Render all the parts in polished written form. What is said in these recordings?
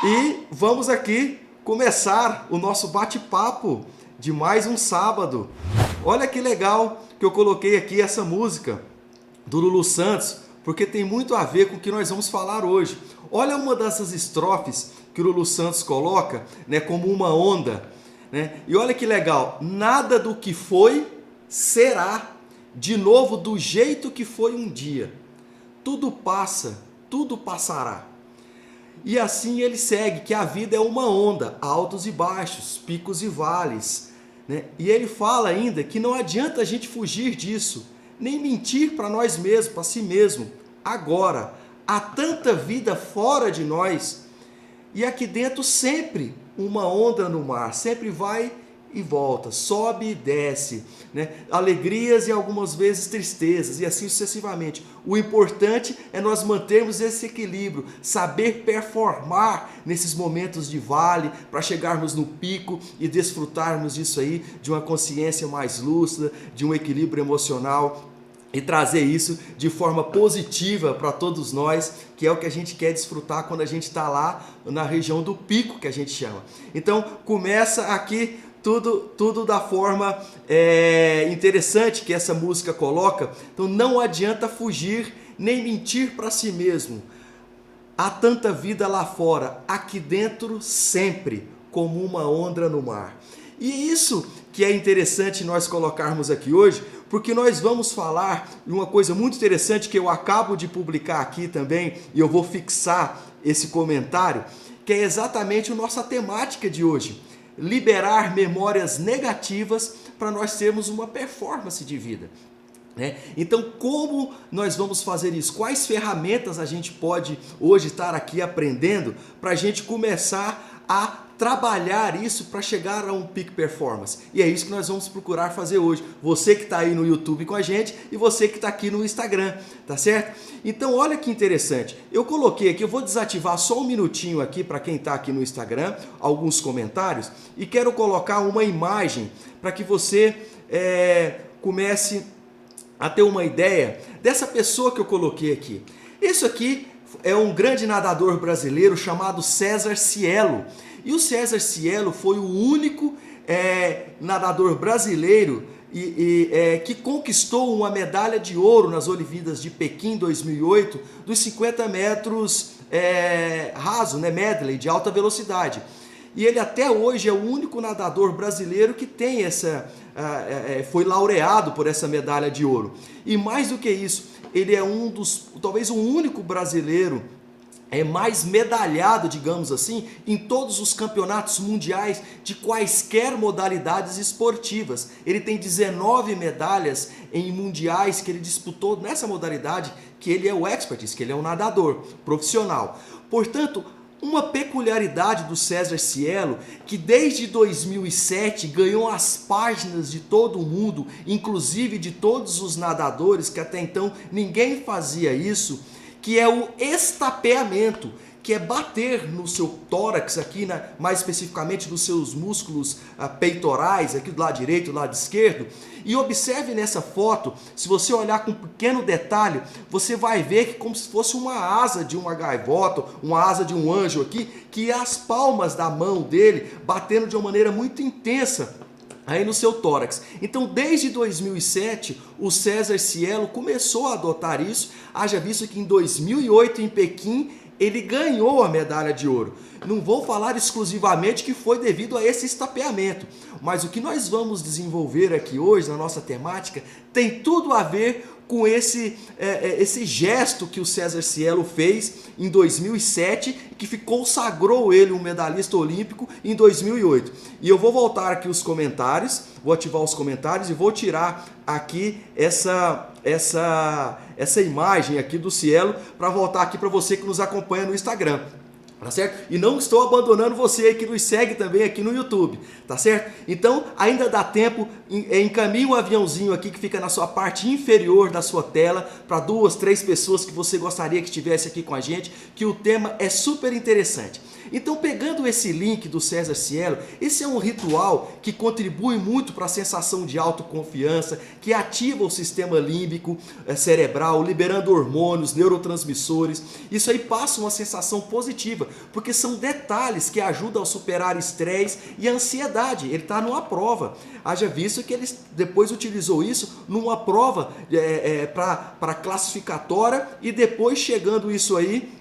E vamos aqui começar o nosso bate-papo de mais um sábado. Olha que legal que eu coloquei aqui essa música do Lulu Santos, porque tem muito a ver com o que nós vamos falar hoje. Olha uma dessas estrofes que o Lulu Santos coloca, né, como uma onda, né? E olha que legal, nada do que foi será de novo do jeito que foi um dia. Tudo passa, tudo passará. E assim ele segue, que a vida é uma onda, altos e baixos, picos e vales, né? E ele fala ainda que não adianta a gente fugir disso, nem mentir para nós mesmos, para si mesmo. Agora, há tanta vida fora de nós e aqui dentro sempre uma onda no mar, sempre vai e volta, sobe e desce, né? Alegrias e algumas vezes tristezas e assim sucessivamente. O importante é nós mantermos esse equilíbrio, saber performar nesses momentos de vale para chegarmos no pico e desfrutarmos disso aí, de uma consciência mais lúcida, de um equilíbrio emocional e trazer isso de forma positiva para todos nós, que é o que a gente quer desfrutar quando a gente está lá na região do pico, que a gente chama. Então começa aqui tudo da forma interessante que essa música coloca. Então não adianta fugir nem mentir para si mesmo. Há tanta vida lá fora, aqui dentro sempre, como uma onda no mar. E isso que é interessante nós colocarmos aqui hoje, porque nós vamos falar de uma coisa muito interessante que eu acabo de publicar aqui também, e eu vou fixar esse comentário, que é exatamente a nossa temática de hoje. Liberar memórias negativas para nós termos uma performance de vida. Então, como nós vamos fazer isso? Quais ferramentas a gente pode hoje estar aqui aprendendo para a gente começar a trabalhar isso para chegar a um peak performance? E é isso que nós vamos procurar fazer hoje. Você que está aí no YouTube com a gente e você que está aqui no Instagram, tá certo? Então, olha que interessante. Eu coloquei aqui, eu vou desativar só um minutinho aqui para quem está aqui no Instagram, alguns comentários, e quero colocar uma imagem para que você comece a ter uma ideia dessa pessoa que eu coloquei aqui. Isso aqui é um grande nadador brasileiro chamado César Cielo. E o César Cielo foi o único nadador brasileiro que conquistou uma medalha de ouro nas Olimpíadas de Pequim 2008 dos 50 metros raso, né, medley, de alta velocidade. E ele até hoje é o único nadador brasileiro que tem foi laureado por essa medalha de ouro. E mais do que isso, ele é talvez o único brasileiro mais medalhado, digamos assim, em todos os campeonatos mundiais de quaisquer modalidades esportivas. Ele tem 19 medalhas em mundiais que ele disputou nessa modalidade, que ele é o expertise, que ele é um nadador profissional. Portanto, uma peculiaridade do César Cielo, que desde 2007 ganhou as páginas de todo o mundo, inclusive de todos os nadadores, que até então ninguém fazia isso, que é o estapeamento, que é bater no seu tórax aqui, mais especificamente nos seus músculos peitorais, aqui do lado direito e do lado esquerdo. E observe nessa foto, se você olhar com um pequeno detalhe, você vai ver que como se fosse uma asa de uma gaivota, uma asa de um anjo aqui, que as palmas da mão dele batendo de uma maneira muito intensa aí no seu tórax. Então, desde 2007, o César Cielo começou a adotar isso, haja visto que em 2008, em Pequim, ele ganhou a medalha de ouro. Não vou falar exclusivamente que foi devido a esse estapeamento, mas o que nós vamos desenvolver aqui hoje na nossa temática tem tudo a ver com esse gesto que o César Cielo fez em 2007 e que consagrou ele um medalhista olímpico em 2008. E eu vou voltar aqui os comentários, vou ativar os comentários e vou tirar aqui essa imagem aqui do Cielo para voltar aqui para você que nos acompanha no Instagram. Tá certo? E não estou abandonando você que nos segue também aqui no YouTube, tá certo? Então ainda dá tempo, encaminhe um aviãozinho aqui que fica na sua parte inferior da sua tela para 2, 3 pessoas que você gostaria que estivesse aqui com a gente, que o tema é super interessante. Então, pegando esse link do César Cielo, esse é um ritual que contribui muito para a sensação de autoconfiança, que ativa o sistema límbico cerebral, liberando hormônios, neurotransmissores. Isso aí passa uma sensação positiva, porque são detalhes que ajudam a superar estresse e a ansiedade. Ele está numa prova. Haja visto que ele depois utilizou isso numa prova para classificatória e depois chegando isso aí,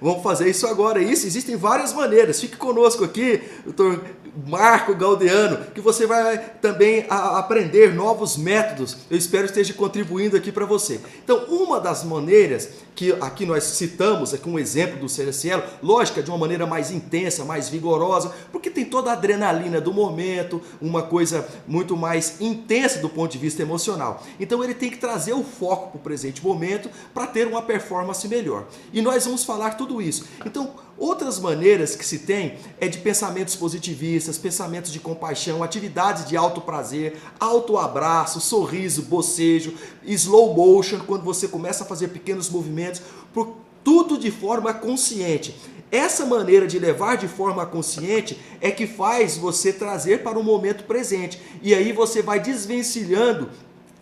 vamos fazer isso agora. Isso, existem várias maneiras. Fique conosco aqui, doutor Marco Galdeano, que você vai também aprender novos métodos. Eu espero que esteja contribuindo aqui para você. Então, uma das maneiras que aqui nós citamos, aqui um exemplo do César Cielo, lógico, de uma maneira mais intensa, mais vigorosa, porque tem toda a adrenalina do momento, uma coisa muito mais intensa do ponto de vista emocional. Então ele tem que trazer o foco para o presente momento para ter uma performance melhor. E nós vamos falar tudo isso. Então, outras maneiras que se tem é de pensamentos positivistas, pensamentos de compaixão, atividades de alto prazer, alto abraço, sorriso, bocejo, slow motion, quando você começa a fazer pequenos movimentos, por tudo de forma consciente. Essa maneira de levar de forma consciente é que faz você trazer para o momento presente. E aí você vai desvencilhando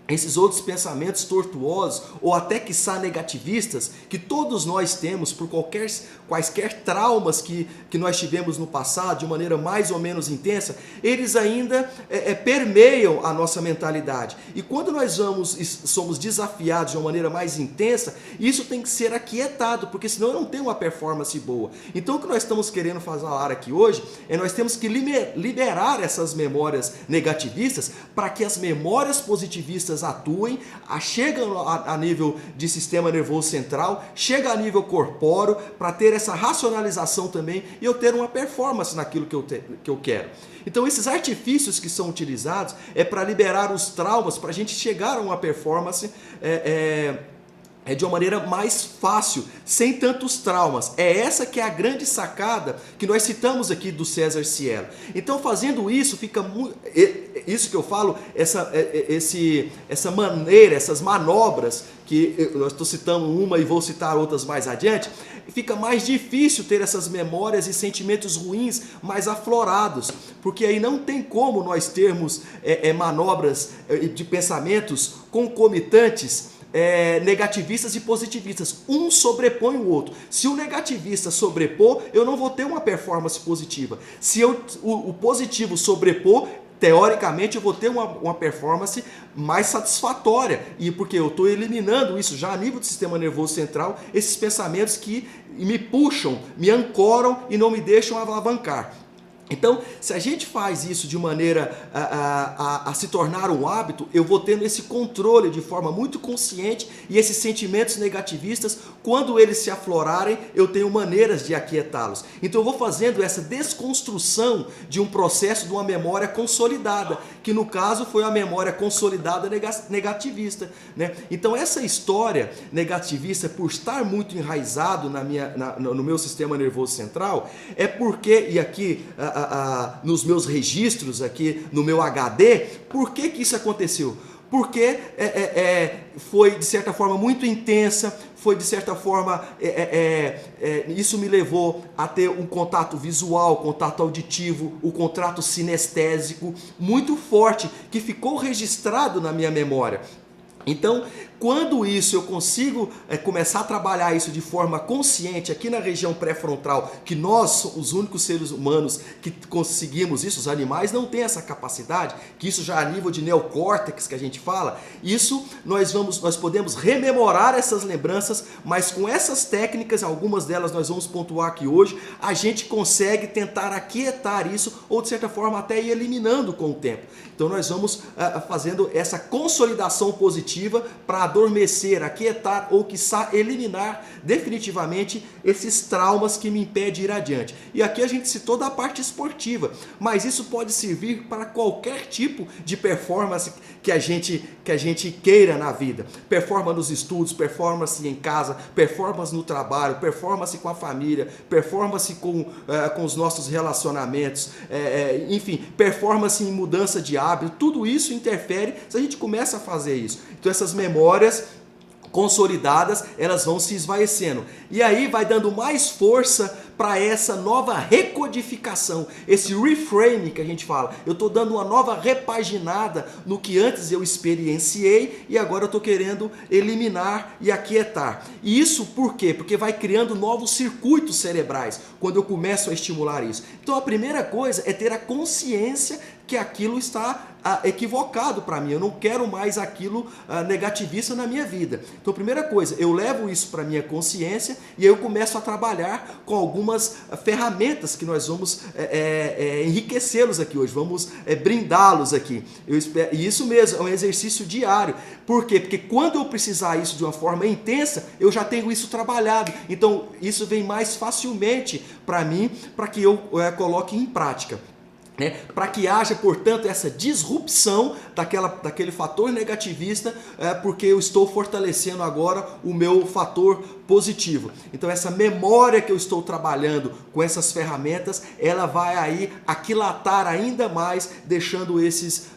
esses outros pensamentos tortuosos ou até quiçá negativistas que todos nós temos por quaisquer traumas que nós tivemos no passado de maneira mais ou menos intensa, eles ainda permeiam a nossa mentalidade. E quando nós somos desafiados de uma maneira mais intensa, isso tem que ser aquietado, porque senão eu não tenho uma performance boa. Então o que nós estamos querendo falar aqui hoje é nós temos que liberar essas memórias negativistas para que as memórias positivistas atuem, chegam a nível de sistema nervoso central, chega a nível corpóreo, para ter essa racionalização também e eu ter uma performance naquilo que eu quero. Então esses artifícios que são utilizados é para liberar os traumas, para a gente chegar a uma performance de uma maneira mais fácil, sem tantos traumas. É essa que é a grande sacada que nós citamos aqui do César Cielo. Então, fazendo isso, fica muito... Isso que eu falo, essa maneira, essas manobras, que eu estou citando uma e vou citar outras mais adiante, fica mais difícil ter essas memórias e sentimentos ruins mais aflorados, porque aí não tem como nós termos manobras de pensamentos concomitantes, negativistas e positivistas. Um sobrepõe o outro. Se o negativista sobrepor, eu não vou ter uma performance positiva. Se o positivo sobrepor, teoricamente eu vou ter uma performance mais satisfatória. E porque eu estou eliminando isso já a nível do sistema nervoso central, esses pensamentos que me puxam, me ancoram e não me deixam alavancar. Então, se a gente faz isso de maneira a se tornar um hábito, eu vou tendo esse controle de forma muito consciente e esses sentimentos negativistas, quando eles se aflorarem, eu tenho maneiras de aquietá-los. Então, eu vou fazendo essa desconstrução de um processo de uma memória consolidada, que no caso foi a memória consolidada negativista, né? Então, essa história negativista, por estar muito enraizado no meu sistema nervoso central, é porque, e aqui... nos meus registros aqui, no meu HD, por que isso aconteceu? Porque foi de certa forma muito intensa, foi de certa forma, isso me levou a ter um contato visual, contato auditivo, o contato sinestésico muito forte, que ficou registrado na minha memória. Então, quando isso eu consigo começar a trabalhar isso de forma consciente aqui na região pré-frontal, que nós somos os únicos seres humanos que conseguimos isso, os animais não têm essa capacidade, que isso já a nível de neocórtex que a gente fala, isso nós podemos rememorar essas lembranças, mas com essas técnicas, algumas delas nós vamos pontuar aqui hoje, a gente consegue tentar aquietar isso ou de certa forma até ir eliminando com o tempo. Então nós vamos fazendo essa consolidação positiva para adormecer, aquietar ou quiçá eliminar definitivamente esses traumas que me impedem de ir adiante. E aqui a gente citou da parte esportiva, mas isso pode servir para qualquer tipo de performance que a gente queira na vida. Performance nos estudos, performance em casa, performance no trabalho, performance com a família, performance com os nossos relacionamentos, enfim, performance em mudança de hábito, tudo isso interfere se a gente começa a fazer isso. Então essas memórias consolidadas, elas vão se esvaecendo. E aí vai dando mais força para essa nova recodificação, esse reframe que a gente fala. Eu estou dando uma nova repaginada no que antes eu experienciei e agora eu estou querendo eliminar e aquietar. E isso por quê? Porque vai criando novos circuitos cerebrais quando eu começo a estimular isso. Então a primeira coisa é ter a consciência que aquilo está equivocado para mim, eu não quero mais aquilo negativista na minha vida. Então, primeira coisa, eu levo isso para a minha consciência e eu começo a trabalhar com algumas ferramentas que nós vamos enriquecê-los aqui hoje, vamos brindá-los aqui. E isso mesmo, é um exercício diário. Por quê? Porque quando eu precisar isso de uma forma intensa, eu já tenho isso trabalhado. Então, isso vem mais facilmente para mim, para que eu coloque em prática. Para que haja, portanto, essa disrupção daquele fator negativista, porque eu estou fortalecendo agora o meu fator positivo. Então essa memória que eu estou trabalhando com essas ferramentas, ela vai aí aquilatar ainda mais, deixando esses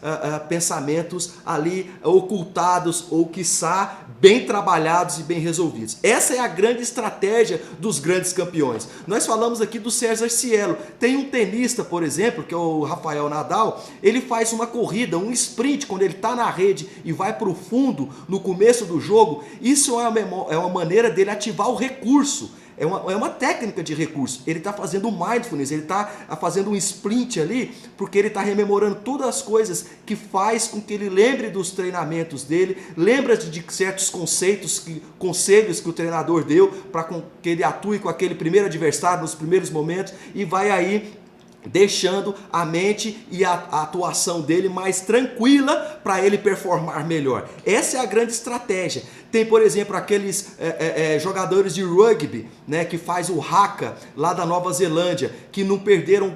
pensamentos ali ocultados ou quiçá bem trabalhados e bem resolvidos. Essa é a grande estratégia dos grandes campeões. Nós falamos aqui do César Cielo. Tem um tenista, por exemplo, que é o Rafael Nadal, ele faz uma corrida, um sprint, quando ele está na rede e vai para o fundo no começo do jogo. Isso é uma maneira dele ativar o recurso. É uma técnica de recurso. Ele está fazendo mindfulness, ele está fazendo um sprint ali, porque ele está rememorando todas as coisas que faz com que ele lembre dos treinamentos dele, lembra de certos conselhos que o treinador deu para que ele atue com aquele primeiro adversário nos primeiros momentos e vai aí deixando a mente e a atuação dele mais tranquila para ele performar melhor. Essa é a grande estratégia. Tem, por exemplo, aqueles jogadores de rugby, né, que faz o haka lá da Nova Zelândia, que não perderam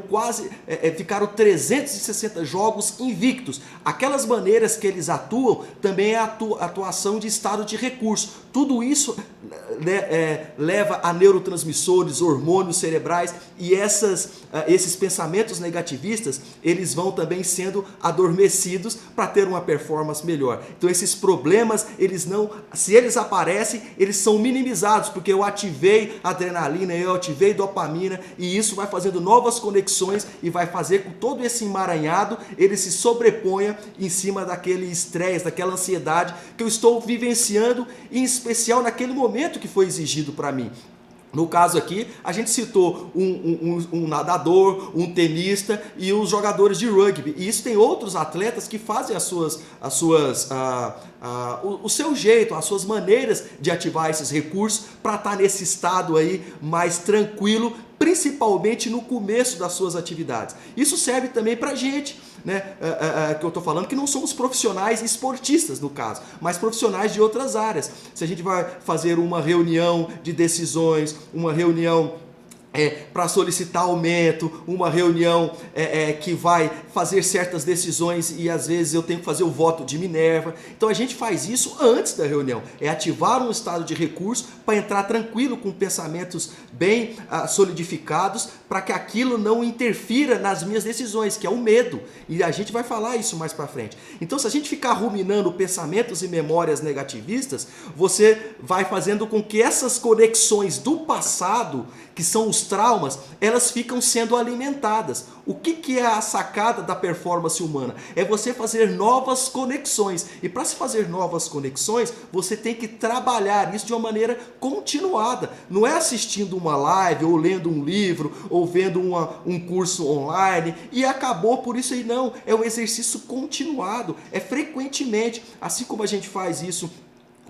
ficaram 360 jogos invictos. Aquelas maneiras que eles atuam também é a atuação de estado de recurso. Tudo isso leva a neurotransmissores, hormônios cerebrais e esses pensamentos negativistas, eles vão também sendo adormecidos para ter uma performance melhor. Então esses problemas, se eles aparecem, eles são minimizados, porque eu ativei adrenalina, eu ativei dopamina, e isso vai fazendo novas conexões e vai fazer com todo esse emaranhado, ele se sobreponha em cima daquele estresse, daquela ansiedade que eu estou vivenciando, em especial naquele momento que foi exigido para mim. No caso aqui, a gente citou um nadador, um tenista e os jogadores de rugby. E isso tem outros atletas que fazem o seu jeito, as suas maneiras de ativar esses recursos para estar nesse estado aí mais tranquilo, principalmente no começo das suas atividades. Isso serve também para a gente, né, que eu estou falando, que não somos profissionais esportistas no caso, mas profissionais de outras áreas. Se a gente vai fazer uma reunião de decisões, uma reunião para solicitar aumento, uma reunião que vai fazer certas decisões e às vezes eu tenho que fazer o voto de Minerva. Então a gente faz isso antes da reunião, ativar um estado de recurso para entrar tranquilo com pensamentos bem solidificados para que aquilo não interfira nas minhas decisões, que é o medo. E a gente vai falar isso mais para frente. Então se a gente ficar ruminando pensamentos e memórias negativistas, você vai fazendo com que essas conexões do passado, que são os traumas, elas ficam sendo alimentadas. O que é a sacada da performance humana? É você fazer novas conexões. E para se fazer novas conexões, você tem que trabalhar isso de uma maneira continuada. Não é assistindo uma live, ou lendo um livro, ou vendo um curso online, e acabou por isso aí, não. É um exercício continuado, é frequentemente. Assim como a gente faz isso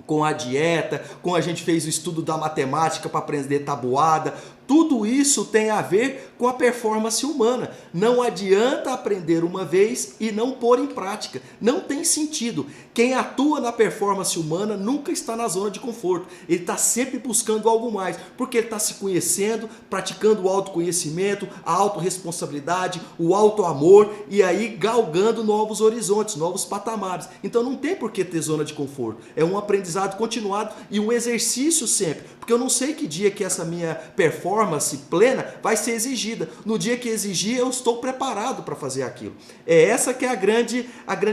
com a dieta, como a gente fez o estudo da matemática para aprender tabuada, tudo isso tem a ver com a performance humana. Não adianta aprender uma vez e não pôr em prática. Não tem sentido. Quem atua na performance humana nunca está na zona de conforto. Ele está sempre buscando algo mais, porque ele está se conhecendo, praticando o autoconhecimento, a autorresponsabilidade, o autoamor e aí galgando novos horizontes, novos patamares. Então não tem por que ter zona de conforto. É um aprendizado continuado e um exercício sempre. Porque eu não sei que dia que essa minha performance performance plena vai ser exigida. No dia que exigir, eu estou preparado para fazer aquilo. É essa que é a grande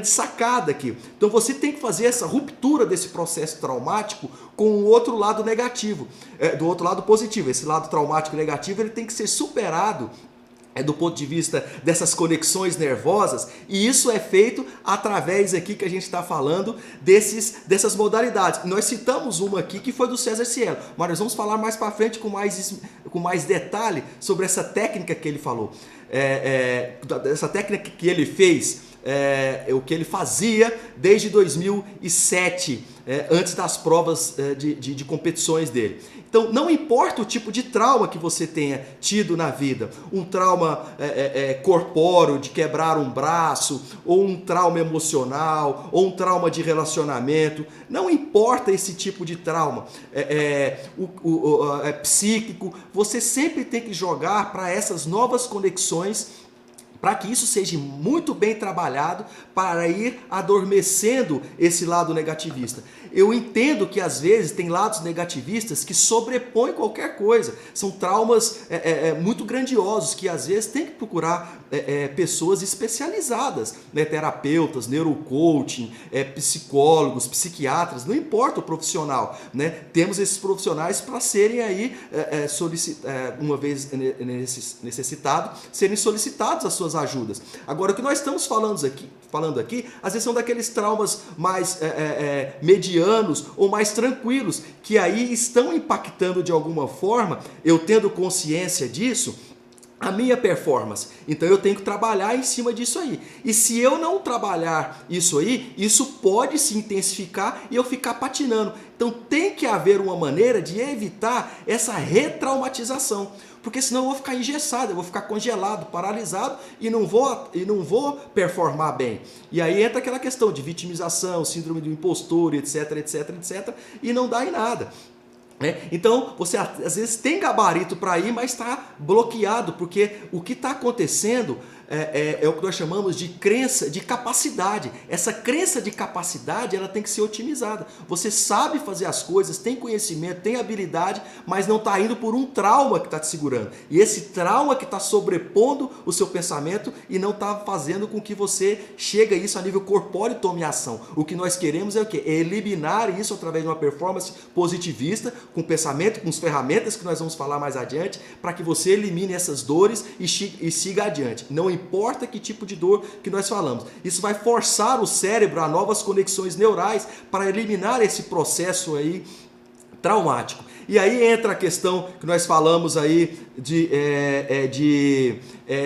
sacada aqui. Então você tem que fazer essa ruptura desse processo traumático com o outro lado negativo, do outro lado positivo. Esse lado traumático negativo ele tem que ser superado do ponto de vista dessas conexões nervosas, e isso é feito através aqui que a gente está falando dessas modalidades. Nós citamos uma aqui que foi do César Cielo, mas nós vamos falar mais para frente com mais detalhe sobre essa técnica que ele falou, essa técnica que ele fez, o que ele fazia desde 2007, antes das provas de competições dele. Então, não importa o tipo de trauma que você tenha tido na vida, um trauma corpóreo, de quebrar um braço, ou um trauma emocional, ou um trauma de relacionamento, não importa esse tipo de trauma psíquico, você sempre tem que jogar para essas novas conexões, para que isso seja muito bem trabalhado, para ir adormecendo esse lado negativista. Eu entendo que às vezes tem lados negativistas que sobrepõem qualquer coisa. São traumas muito grandiosos que às vezes tem que procurar pessoas especializadas, né? Terapeutas, neurocoaching, psicólogos, psiquiatras, não importa o profissional, né? Temos esses profissionais para serem aí, uma vez necessitado, serem solicitados as suas ajudas. Agora, o que nós estamos falando aqui, às vezes são daqueles traumas mais medianos ou mais tranquilos, que aí estão impactando de alguma forma, eu tendo consciência disso, a minha performance. Então eu tenho que trabalhar em cima disso aí. E se eu não trabalhar isso aí, isso pode se intensificar e eu ficar patinando. Então tem que haver uma maneira de evitar essa retraumatização. Porque senão eu vou ficar engessado, eu vou ficar congelado, paralisado e não vou performar bem. E aí entra aquela questão de vitimização, síndrome do impostor, etc, etc, etc, e não dá em nada. Então, você às vezes tem gabarito para ir, mas está bloqueado, porque o que está acontecendo é o que nós chamamos de crença de capacidade. Essa crença de capacidade, ela tem que ser otimizada. Você sabe fazer as coisas, tem conhecimento, tem habilidade, mas não está indo por um trauma que está te segurando. E esse trauma que está sobrepondo o seu pensamento e não está fazendo com que você chegue a isso a nível corpóreo e tome ação. O que nós queremos é o quê? É eliminar isso através de uma performance positivista, com pensamento, com as ferramentas que nós vamos falar mais adiante, para que você elimine essas dores e siga adiante. Não importa que tipo de dor que nós falamos. Isso vai forçar o cérebro a novas conexões neurais para eliminar esse processo aí traumático. E aí entra a questão que nós falamos aí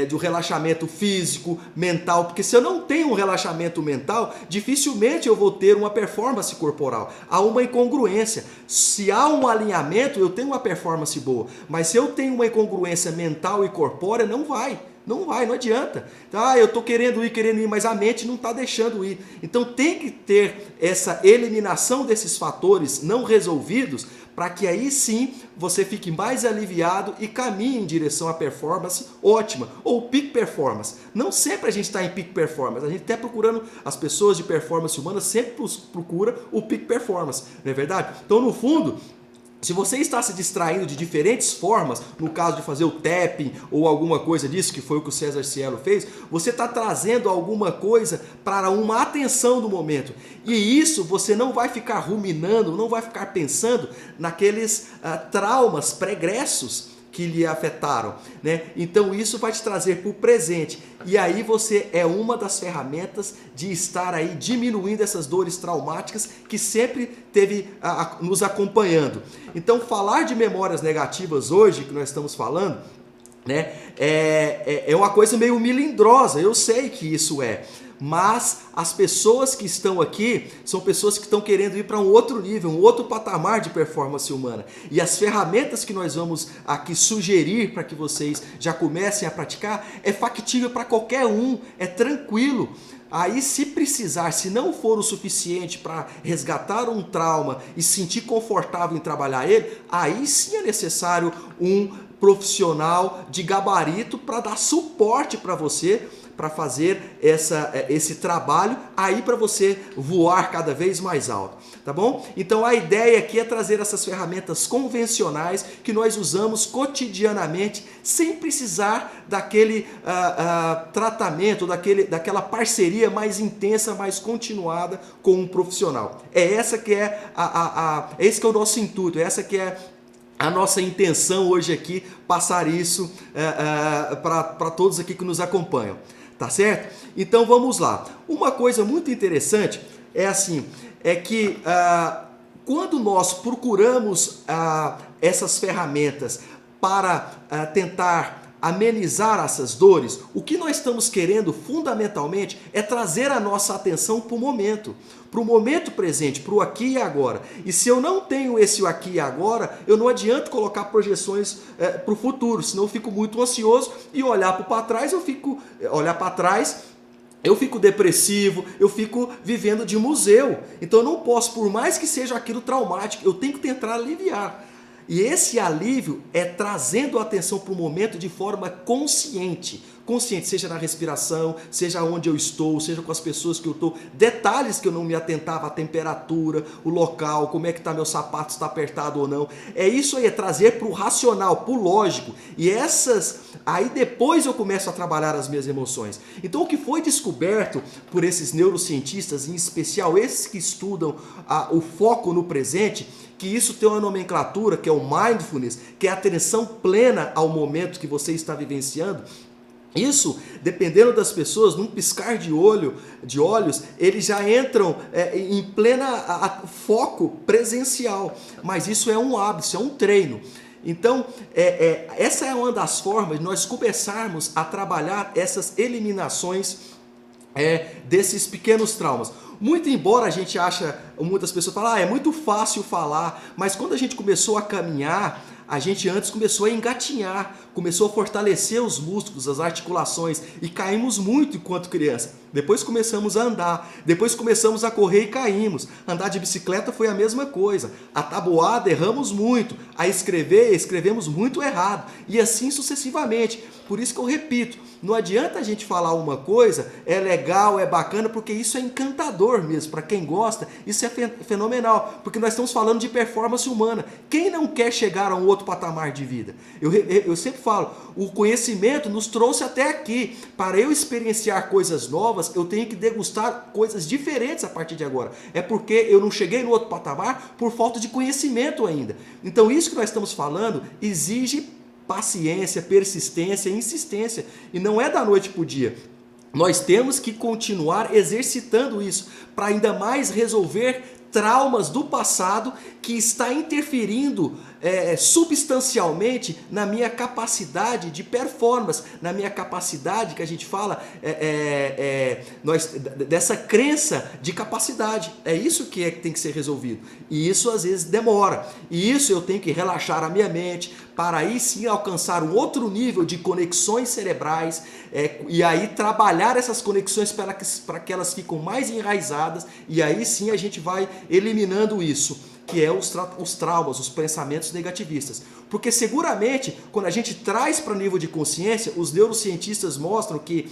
do relaxamento físico, mental, porque se eu não tenho um relaxamento mental, dificilmente eu vou ter uma performance corporal. Há uma incongruência. Se há um alinhamento, eu tenho uma performance boa, mas se eu tenho uma incongruência mental e corpórea, não vai. Não adianta. Eu estou querendo ir, mas a mente não está deixando ir. Então tem que ter essa eliminação desses fatores não resolvidos para que aí sim você fique mais aliviado e caminhe em direção à performance ótima, ou peak performance. Não sempre a gente está em peak performance, a gente está procurando, as pessoas de performance humana sempre procura o peak performance, não é verdade? Então no fundo, se você está se distraindo de diferentes formas, no caso de fazer o tapping ou alguma coisa disso, que foi o que o César Cielo fez, você está trazendo alguma coisa para uma atenção do momento. E isso você não vai ficar ruminando, não vai ficar pensando naqueles traumas pregressos que lhe afetaram, né? Então isso vai te trazer para o presente. E aí você é uma das ferramentas de estar aí diminuindo essas dores traumáticas que sempre teve nos acompanhando. Então falar de memórias negativas hoje, que nós estamos falando, né, é uma coisa meio melindrosa, eu sei que isso é. Mas as pessoas que estão aqui são pessoas que estão querendo ir para um outro nível, um outro patamar de performance humana. E as ferramentas que nós vamos aqui sugerir para que vocês já comecem a praticar é factível para qualquer um, é tranquilo. Aí se precisar, se não for o suficiente para resgatar um trauma e se sentir confortável em trabalhar ele, aí sim é necessário um profissional de gabarito para dar suporte para você, para fazer esse trabalho aí para você voar cada vez mais alto, tá bom? Então a ideia aqui é trazer essas ferramentas convencionais que nós usamos cotidianamente sem precisar daquele tratamento, daquela parceria mais intensa, mais continuada com um profissional. Esse que é o nosso intuito, essa que é a nossa intenção hoje aqui, passar isso para todos aqui que nos acompanham. Tá certo? Então vamos lá. Uma coisa muito interessante é que quando nós procuramos essas ferramentas para tentar amenizar essas dores, o que nós estamos querendo fundamentalmente é trazer a nossa atenção para o momento presente, para o aqui e agora. E se eu não tenho esse aqui e agora, eu não adianto colocar projeções para o futuro, senão eu fico muito ansioso e olhar para trás, eu fico depressivo, eu fico vivendo de museu. Então eu não posso, por mais que seja aquilo traumático, eu tenho que tentar aliviar. E esse alívio é trazendo a atenção para o momento de forma consciente, seja na respiração, seja onde eu estou, seja com as pessoas que eu estou, detalhes que eu não me atentava, a temperatura, o local, como é que está meu sapato, está apertado ou não. É isso aí, é trazer para o racional, para o lógico. E aí depois eu começo a trabalhar as minhas emoções. Então o que foi descoberto por esses neurocientistas, em especial esses que estudam o foco no presente, que isso tem uma nomenclatura, que é o mindfulness, que é a atenção plena ao momento que você está vivenciando. Isso, dependendo das pessoas, num piscar de olhos, eles já entram em plena foco presencial. Mas isso é um hábito, isso é um treino. Então, essa é uma das formas de nós começarmos a trabalhar essas eliminações desses pequenos traumas. Muito embora a gente muitas pessoas falam, é muito fácil falar, mas quando a gente começou a caminhar, a gente antes começou a engatinhar, começou a fortalecer os músculos, as articulações e caímos muito enquanto criança. Depois começamos a andar, depois começamos a correr e caímos. Andar de bicicleta foi a mesma coisa. A tabuada erramos muito, a escrevemos muito errado e assim sucessivamente. Por isso que eu repito, não adianta a gente falar uma coisa, é legal, é bacana, porque isso é encantador mesmo. Para quem gosta, isso é fenomenal, porque nós estamos falando de performance humana. Quem não quer chegar a um outro patamar de vida? Eu sempre falo, o conhecimento nos trouxe até aqui. Para eu experienciar coisas novas, eu tenho que degustar coisas diferentes a partir de agora. É porque eu não cheguei no outro patamar por falta de conhecimento ainda. Então isso que nós estamos falando exige paciência, persistência e insistência. E não é da noite para o dia. Nós temos que continuar exercitando isso para ainda mais resolver traumas do passado que está interferindo substancialmente na minha capacidade de performance, na minha capacidade que a gente fala dessa crença de capacidade. É isso que tem que ser resolvido. E isso às vezes demora. E isso eu tenho que relaxar a minha mente para aí sim alcançar um outro nível de conexões cerebrais e aí trabalhar essas conexões para que elas fiquem mais enraizadas e aí sim a gente vai eliminando isso, que é os traumas, os pensamentos negativistas. Porque seguramente, quando a gente traz para o nível de consciência, os neurocientistas mostram que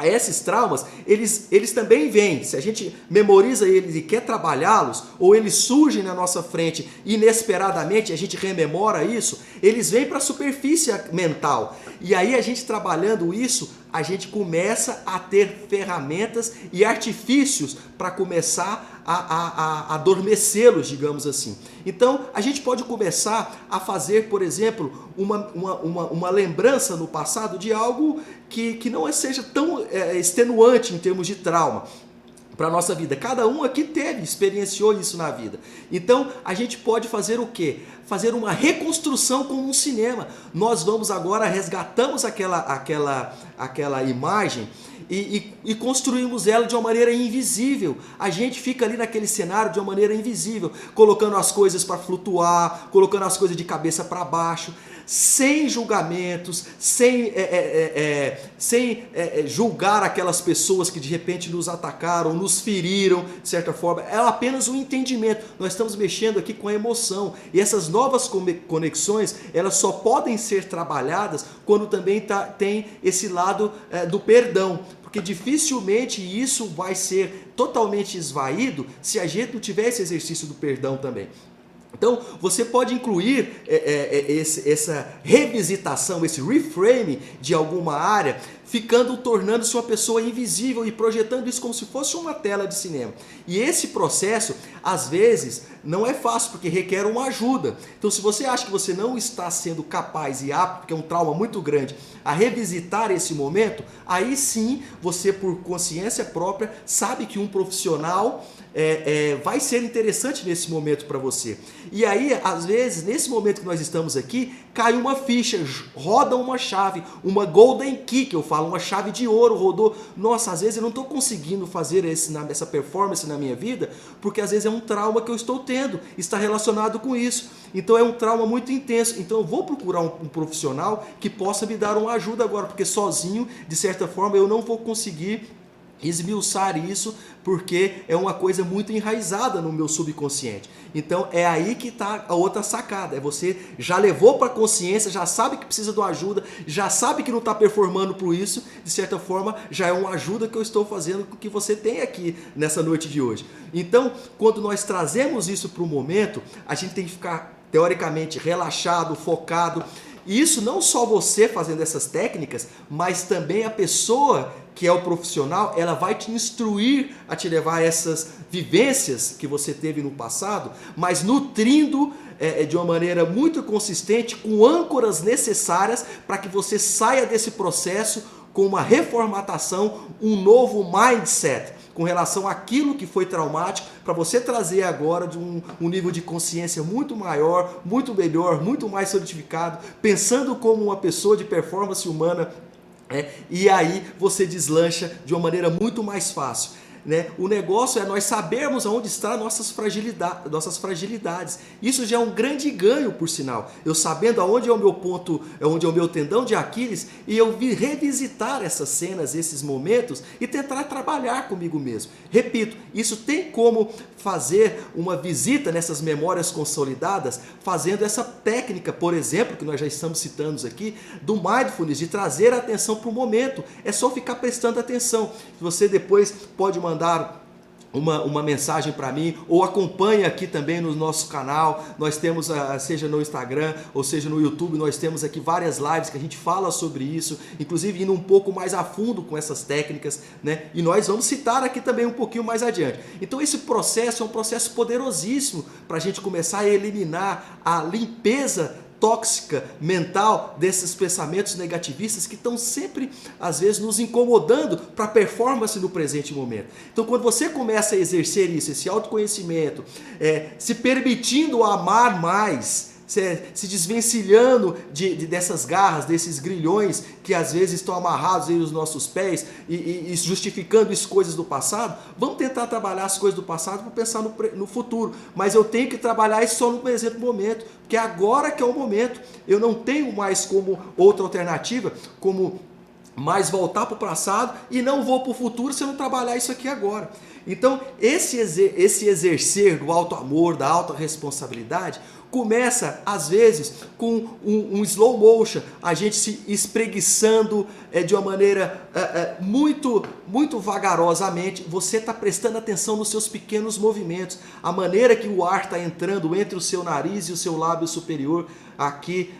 esses traumas, eles também vêm. Se a gente memoriza eles e quer trabalhá-los, ou eles surgem na nossa frente inesperadamente, a gente rememora isso, eles vêm para a superfície mental. E aí a gente trabalhando isso, a gente começa a ter ferramentas e artifícios para começar a adormecê-los, digamos assim. Então, a gente pode começar a fazer, por exemplo, uma lembrança no passado de algo que não seja tão extenuante em termos de trauma para a nossa vida. Cada um aqui experienciou isso na vida. Então, a gente pode fazer o quê? Fazer uma reconstrução como um cinema. Nós vamos agora, resgatamos aquela imagem e construímos ela de uma maneira invisível. A gente fica ali naquele cenário de uma maneira invisível, colocando as coisas para flutuar, colocando as coisas de cabeça para baixo. sem julgamentos, sem julgar aquelas pessoas que de repente nos atacaram, nos feriram, de certa forma. É apenas um entendimento. Nós estamos mexendo aqui com a emoção. E essas novas conexões, elas só podem ser trabalhadas quando também tem esse lado do perdão. Porque dificilmente isso vai ser totalmente esvaído se a gente não tiver esse exercício do perdão também. Então, você pode incluir essa revisitação, esse reframe de alguma área, tornando-se uma pessoa invisível e projetando isso como se fosse uma tela de cinema. E esse processo, às vezes, não é fácil, porque requer uma ajuda. Então, se você acha que você não está sendo capaz e apto, porque é um trauma muito grande, a revisitar esse momento, aí sim, você, por consciência própria, sabe que um profissional vai ser interessante nesse momento para você. E aí, às vezes, nesse momento que nós estamos aqui, cai uma ficha, roda uma chave, uma golden key, que eu falo, uma chave de ouro rodou. Nossa, às vezes eu não estou conseguindo fazer essa performance na minha vida, porque às vezes é um trauma que eu estou tendo, está relacionado com isso. Então é um trauma muito intenso. Então eu vou procurar um profissional que possa me dar uma ajuda agora, porque sozinho, de certa forma, eu não vou conseguir esmiuçar isso, porque é uma coisa muito enraizada no meu subconsciente. Então é aí que está a outra sacada, você já levou para a consciência, já sabe que precisa de uma ajuda, já sabe que não está performando por isso, de certa forma já é uma ajuda que eu estou fazendo com que você tem aqui nessa noite de hoje. Então, quando nós trazemos isso para o momento, a gente tem que ficar teoricamente relaxado, focado. E isso não só você fazendo essas técnicas, mas também a pessoa que é o profissional, ela vai te instruir a te levar a essas vivências que você teve no passado, mas nutrindo de uma maneira muito consistente, com âncoras necessárias para que você saia desse processo com uma reformatação, um novo mindset com relação àquilo que foi traumático, para você trazer agora de um nível de consciência muito maior, muito melhor, muito mais solidificado, pensando como uma pessoa de performance humana, e aí você deslancha de uma maneira muito mais fácil. O negócio é nós sabermos aonde estão nossas fragilidades. Isso já é um grande ganho, por sinal. Eu sabendo aonde é o meu ponto, onde é o meu tendão de Aquiles, e eu revisitar essas cenas, esses momentos, e tentar trabalhar comigo mesmo. Repito, isso tem como fazer uma visita nessas memórias consolidadas, fazendo essa técnica, por exemplo, que nós já estamos citando aqui, do Mindfulness, de trazer a atenção para o momento. É só ficar prestando atenção. Você depois pode mandar uma mensagem para mim, ou acompanha aqui também no nosso canal. Nós temos, seja no Instagram ou seja no YouTube, nós temos aqui várias lives que a gente fala sobre isso, inclusive indo um pouco mais a fundo com essas técnicas, e nós vamos citar aqui também um pouquinho mais adiante. Então esse processo é um processo poderosíssimo para a gente começar a eliminar a limpeza tóxica mental desses pensamentos negativistas que estão sempre, às vezes, nos incomodando para a performance no presente momento. Então, quando você começa a exercer isso, esse autoconhecimento, se permitindo amar mais, se desvencilhando dessas garras, desses grilhões que às vezes estão amarrados aí nos nossos pés e justificando as coisas do passado, vamos tentar trabalhar as coisas do passado para pensar no futuro. Mas eu tenho que trabalhar isso só no presente momento, porque agora que é o momento, eu não tenho mais como outra alternativa, como mais voltar para o passado e não vou para o futuro se eu não trabalhar isso aqui agora. Então, esse exercer do auto-amor, da autorresponsabilidade, começa, às vezes, com um slow motion, a gente se espreguiçando de uma maneira muito, muito vagarosamente. Você está prestando atenção nos seus pequenos movimentos, a maneira que o ar está entrando entre o seu nariz e o seu lábio superior, aqui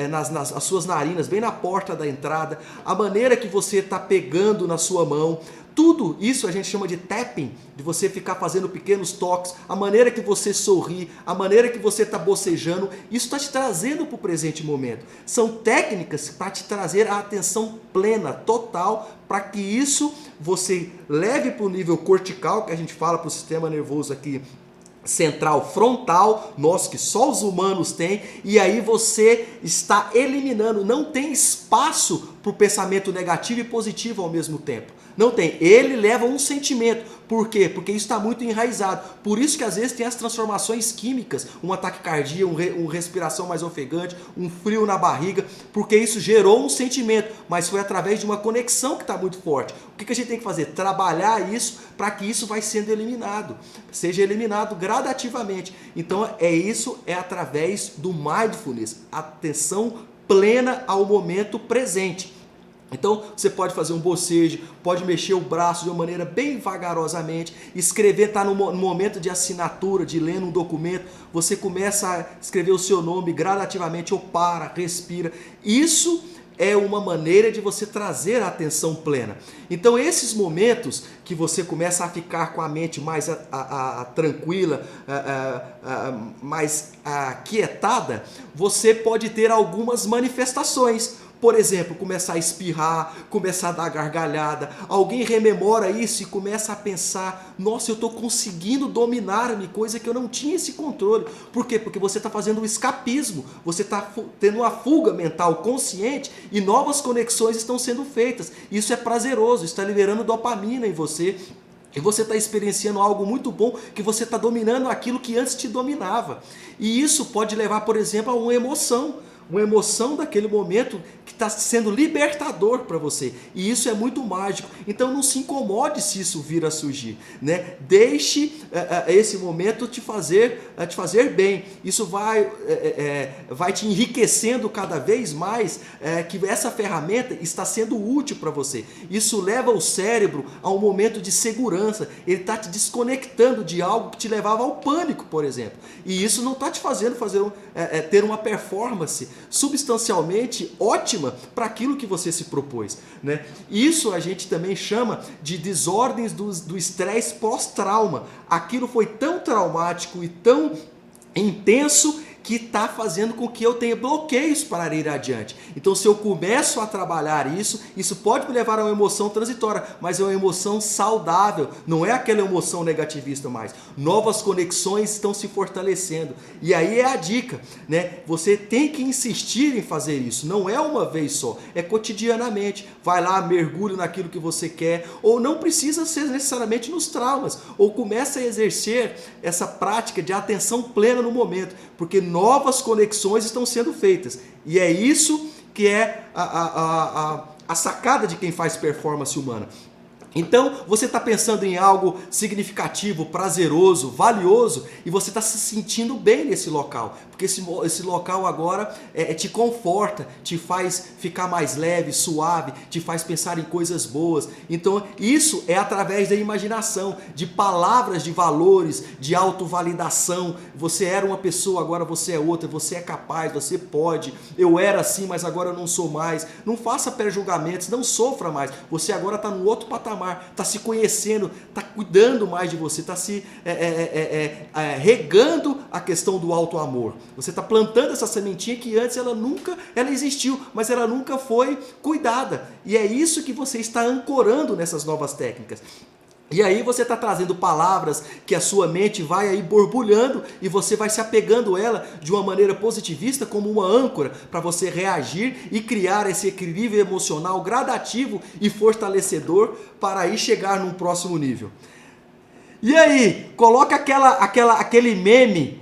nas suas narinas, bem na porta da entrada, a maneira que você está pegando na sua mão. Tudo isso a gente chama de tapping, de você ficar fazendo pequenos toques, a maneira que você sorri, a maneira que você está bocejando, isso está te trazendo para o presente momento. São técnicas para te trazer a atenção plena, total, para que isso você leve para o nível cortical, que a gente fala para o sistema nervoso aqui central frontal, nosso que só os humanos têm, e aí você está eliminando, não tem espaço para o pensamento negativo e positivo ao mesmo tempo. Não tem. Ele leva um sentimento. Por quê? Porque isso está muito enraizado. Por isso que às vezes tem as transformações químicas, uma taquicardia, uma respiração mais ofegante, um frio na barriga, porque isso gerou um sentimento, mas foi através de uma conexão que está muito forte. O que a gente tem que fazer? Trabalhar isso para que isso vai sendo eliminado, seja eliminado gradativamente. Então é através do mindfulness, atenção plena ao momento presente. Então você pode fazer um bocejo, pode mexer o braço de uma maneira bem vagarosamente, escrever, está no momento de assinatura, de lendo um documento, você começa a escrever o seu nome gradativamente, ou para, respira. Isso é uma maneira de você trazer a atenção plena. Então esses momentos que você começa a ficar com a mente mais tranquila, mais aquietada, você pode ter algumas manifestações. Por exemplo, começar a espirrar, começar a dar gargalhada. Alguém rememora isso e começa a pensar: nossa, eu estou conseguindo dominar-me, coisa que eu não tinha esse controle. Por quê? Porque você está fazendo um escapismo, você está tendo uma fuga mental consciente e novas conexões estão sendo feitas. Isso é prazeroso, está liberando dopamina em você. E você está experienciando algo muito bom, que você está dominando aquilo que antes te dominava. E isso pode levar, por exemplo, a uma emoção daquele momento que está sendo libertador para você. E isso é muito mágico. Então não se incomode se isso vir a surgir, né? Deixe esse momento te fazer bem. Isso vai te enriquecendo cada vez mais, que essa ferramenta está sendo útil para você. Isso leva o cérebro a um momento de segurança. Ele está te desconectando de algo que te levava ao pânico, por exemplo. E isso não está te fazendo ter uma performance substancialmente ótima para aquilo que você se propôs, né? Isso a gente também chama de desordens do estresse pós-trauma. Aquilo foi tão traumático e tão intenso que está fazendo com que eu tenha bloqueios para ir adiante. Então, se eu começo a trabalhar isso pode me levar a uma emoção transitória, mas é uma emoção saudável, não é aquela emoção negativista mais. Novas conexões estão se fortalecendo. E aí é a dica, né? Você tem que insistir em fazer isso, não é uma vez só, é cotidianamente. Vai lá, mergulhe naquilo que você quer, ou não precisa ser necessariamente nos traumas, ou começa a exercer essa prática de atenção plena no momento, porque novas conexões estão sendo feitas. E é isso que é a sacada de quem faz performance humana. Então, você está pensando em algo significativo, prazeroso, valioso, e você está se sentindo bem nesse local, porque esse local agora te conforta, te faz ficar mais leve, suave, te faz pensar em coisas boas. Então, isso é através da imaginação, de palavras de valores, de autovalidação. Você era uma pessoa, agora você é outra, você é capaz, você pode. Eu era assim, mas agora eu não sou mais. Não faça pré-julgamentos, não sofra mais. Você agora está no outro patamar. Está se conhecendo, está cuidando mais de você, está se regando a questão do auto-amor. Você está plantando essa sementinha que antes ela existiu, mas ela nunca foi cuidada. E é isso que você está ancorando nessas novas técnicas. E aí você está trazendo palavras que a sua mente vai aí borbulhando e você vai se apegando a ela de uma maneira positivista, como uma âncora para você reagir e criar esse equilíbrio emocional gradativo e fortalecedor para aí chegar num próximo nível. E aí, coloca aquele meme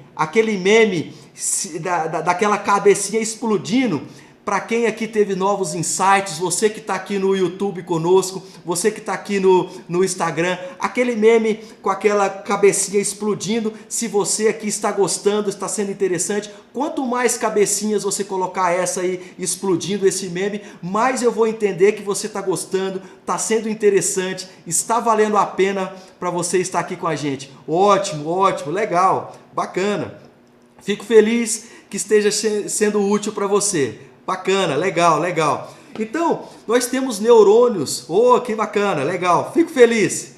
daquela cabecinha explodindo. Para quem aqui teve novos insights, você que está aqui no YouTube conosco, você que está aqui no Instagram, aquele meme com aquela cabecinha explodindo, se você aqui está gostando, está sendo interessante, quanto mais cabecinhas você colocar essa aí explodindo esse meme, mais eu vou entender que você está gostando, está sendo interessante, está valendo a pena para você estar aqui com a gente. Ótimo, ótimo, legal, bacana. Fico feliz que esteja sendo útil para você. Bacana, legal, legal. Então, nós temos neurônios. Oh, que bacana, legal. Fico feliz.